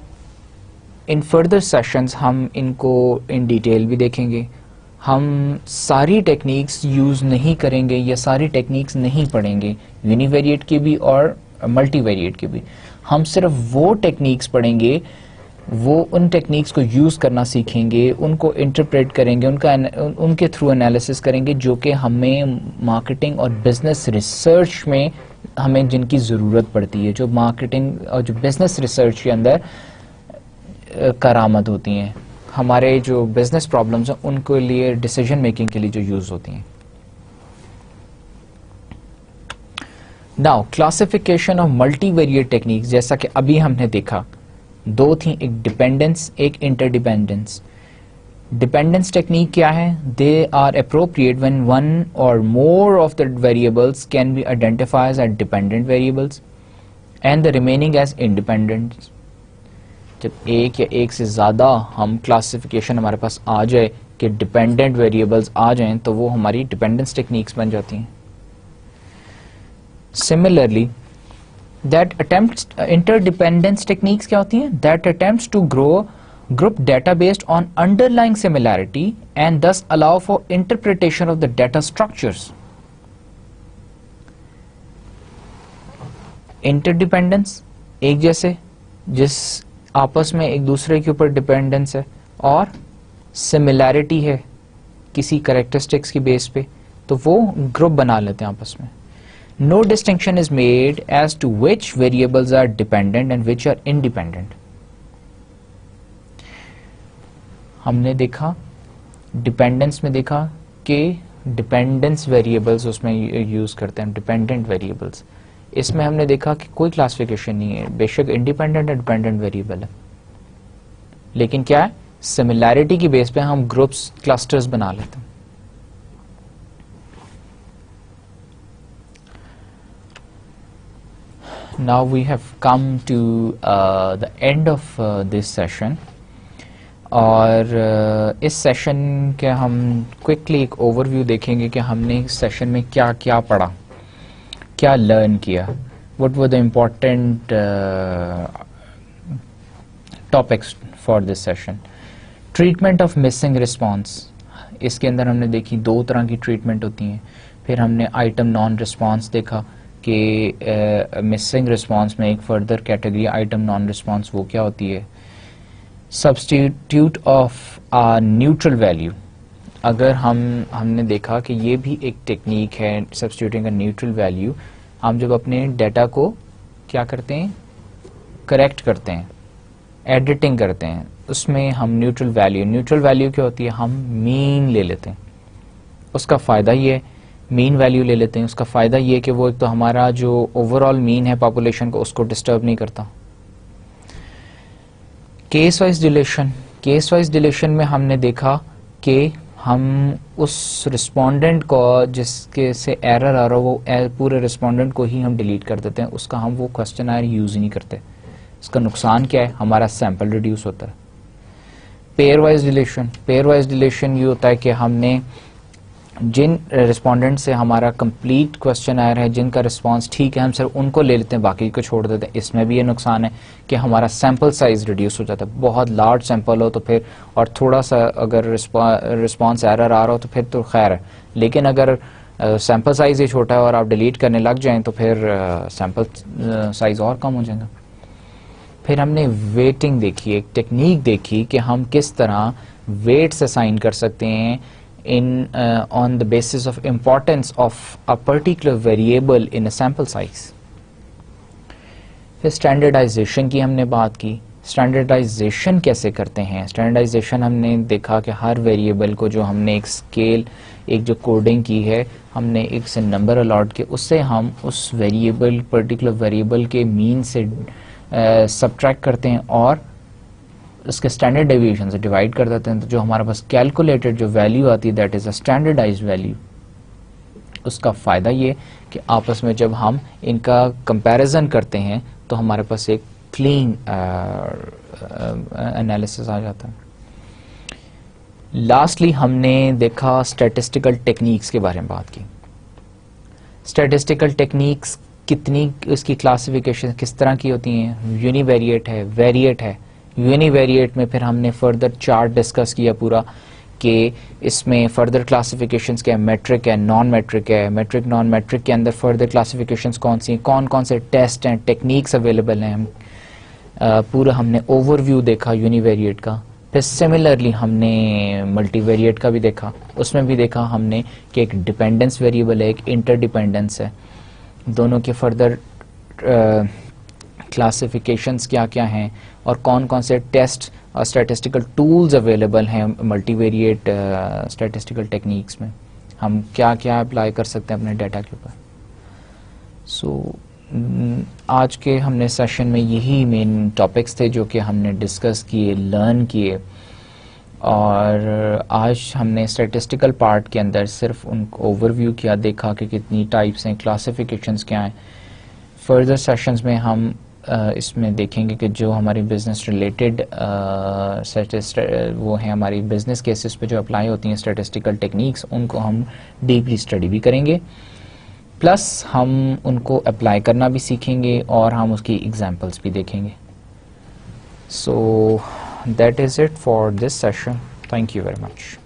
इन फर्दर सेशंस हम इनको इन डिटेल भी देखेंगे. हम सारी टेक्निक्स यूज नहीं करेंगे या सारी टेक्निक्स नहीं पढ़ेंगे, यूनिवेरिएट की भी और मल्टीवेरिएट की भी. हम सिर्फ वो टेक्निक्स पढ़ेंगे, वो उन टेक्निक्स को यूज करना सीखेंगे, उनको इंटरप्रेट करेंगे, उनके थ्रू एनालिसिस करेंगे, जो कि हमें मार्केटिंग और बिजनेस रिसर्च में हमें जिनकी ज़रूरत पड़ती है, जो मार्केटिंग और जो बिजनेस रिसर्च के अंदर करामद होती हैं, हमारे जो बिजनेस प्रॉब्लम्स हैं उनके लिए, डिसीजन मेकिंग के लिए जो यूज होती हैं. Now classification of multivariate techniques, जैसा कि अभी हमने देखा, दो थी, एक डिपेंडेंस, एक इंटरडिपेंडेंस. डिपेंडेंस टेक्निक क्या है, they are appropriate when one or more of the variables can be identified as dependent variables and the remaining as independent. जब एक या एक से ज्यादा हम क्लासिफिकेशन हमारे पास आ जाए कि डिपेंडेंट वेरिएबल्स आ जाएं, तो वो हमारी डिपेंडेंस टेक्निक्स बन जाती हैं. Similarly that attempts, interdependence techniques क्या होती हैं, that attempts to grow Group data based on underlying similarity and thus allow for interpretation of the data structures. Interdependence, एक जैसे, जिस आपस में एक दूसरे के ऊपर डिपेंडेंस है, और सिमिलैरिटी है किसी करेक्टरिस्टिक्स की बेस पे, तो वो ग्रुप बना लेते हैं आपस में. No distinction is made as to which variables are dependent and which are independent. हमने देखा डिपेंडेंस में देखा कि डिपेंडेंस वेरिएबल्स उसमें यूज करते हैं, डिपेंडेंट वेरिएबल्स. इसमें हमने देखा कि कोई क्लासिफिकेशन नहीं है, बेशक इंडिपेंडेंट और डिपेंडेंट वेरिएबल है, लेकिन क्या है, सिमिलैरिटी की बेस पे हम ग्रुप्स, क्लस्टर्स बना लेते हैं. Now we have come to the end of this session. और इस सेशन के हम क्विकली एक ओवरव्यू देखेंगे कि हमने इस सेशन में क्या क्या पढ़ा, क्या लर्न किया, what were the important topics for this session. Treatment of missing response, इसके अंदर हमने देखी दो तरह की ट्रीटमेंट होती हैं. फिर हमने आइटम नॉन रिस्पॉन्स देखा कि मिसिंग रिस्पॉन्स में एक further category item non response, वो क्या होती है. Substitute of a neutral value, अगर हमने देखा कि ये भी एक टेक्निक है, सब्स्टिट्यूटिंग अ न्यूट्रल वैल्यू. हम जब अपने डाटा को क्या करते हैं, करेक्ट करते हैं, एडिटिंग करते हैं, उसमें हम न्यूट्रल वैल्यू क्या होती है, हम मीन ले लेते हैं. उसका फ़ायदा ये है, मीन वैल्यू ले लेते हैं, उसका फ़ायदा ये है कि वो एक तो हमारा जो ओवरऑल मीन है पॉपुलेशन को, उसको डिस्टर्ब नहीं करता. केस वाइज डिलीशन में हमने देखा कि हम उस रिस्पोंडेंट को जिसके से एरर आ रहा हो, वो पूरे रिस्पोंडेंट को ही हम डिलीट कर देते हैं, उसका हम वो क्वेश्चनर यूज़ ही नहीं करते. इसका नुकसान क्या है, हमारा सैंपल रिड्यूस होता है. पेयर वाइज डिलीशन ये होता है कि हमने जिन रिस्पोंडेंट से हमारा कंप्लीट क्वेश्चन आया है, जिनका रिस्पांस ठीक है, हम सिर्फ उनको ले लेते हैं, बाकी को छोड़ देते हैं. इसमें भी ये नुकसान है कि हमारा सैंपल साइज रिड्यूस हो जाता है. बहुत लार्ज सैंपल हो तो फिर, और थोड़ा सा अगर रिस्पांस एरर आ रहा हो तो फिर तो खैर है, लेकिन अगर सैंपल साइज ही छोटा है और आप डिलीट करने लग जाएं तो फिर सैंपल साइज और कम हो जाएगा. फिर हमने वेटिंग देखी, एक टेक्निक देखी कि हम किस तरह वेट्स असाइन कर सकते हैं on the basis of importance of a particular variable in a sample size. फिर स्टैंडर्डाइजेशन की हमने बात की. स्टैंडर्डाइजेशन कैसे करते हैं, स्टैंडर्डाइजेशन हमने देखा कि हर वेरिएबल को जो हमने एक स्केल, एक जो कोडिंग की है, हमने एक से नंबर अलॉट किया, उससे हम उस वेरिएबल, पर्टिकुलर वेरिएबल के मीन से सबट्रैक्ट करते हैं और उसके स्टैंडर्ड डेविएशन से डिवाइड कर देते हैं. तो जो हमारे पास कैलकुलेटेड जो वैल्यू आती है, that is a standardised value. उसका फ़ायदा ये कि आपस में जब हम इनका कंपैरिजन करते हैं तो हमारे पास एक क्लीन एनालिसिस आ जाता है. लास्टली हमने देखा स्टैटिस्टिकल टेक्निक्स के बारे में बात की. स्टैटिस्टिकल टेक्निक्स कितनी, उसकी क्लासिफिकेशन किस तरह की होती हैं. यूनिवेरिएट है, वेरिएट है. यूनिवेरिएट में फिर हमने फर्दर चार्ट डिस्कस किया पूरा कि इसमें फर्दर क्लासिफिकेशंस क्या है, मेट्रिक है, नॉन मेट्रिक है, मेट्रिक नॉन मेट्रिक के अंदर फर्दर क्लासिफिकेशंस कौन सी हैं, कौन कौन से टेस्ट हैं, टेक्निक्स अवेलेबल हैं. पूरा हमने ओवरव्यू देखा यूनिवेरिएट का. फिर सिमिलरली हमने मल्टीवेरिएट का भी देखा. उसमें भी देखा हमने कि एक डिपेंडेंस वेरिएबल है, एक इंटरडिपेंडेंस है. दोनों के फर्दर क्लासिफिकेशंस क्या क्या हैं और कौन कौन से टेस्ट और स्टैटिस्टिकल टूल्स अवेलेबल हैं मल्टीवेरिएट स्टैटिस्टिकल टेक्निक्स में. हम क्या क्या अप्लाई कर सकते हैं अपने डाटा के ऊपर. सो आज के हमने सेशन में यही मेन टॉपिक्स थे जो कि हमने डिस्कस किए, लर्न किए. और आज हमने स्टैटिस्टिकल पार्ट के अंदर सिर्फ उनको ओवरव्यू किया, देखा कि कितनी टाइप्स हैं, क्लासिफिकेशंस क्या हैं. फर्दर सेशंस में हम इसमें देखेंगे कि जो हमारी बिजनेस रिलेटेड वो हैं, हमारी बिजनेस केसेस पे जो अप्लाई होती हैं स्टैटिस्टिकल टेक्निक्स, उनको हम डीपली स्टडी भी करेंगे, प्लस हम उनको अप्लाई करना भी सीखेंगे और हम उसकी एग्जांपल्स भी देखेंगे. सो that is it for this session. Thank you very much.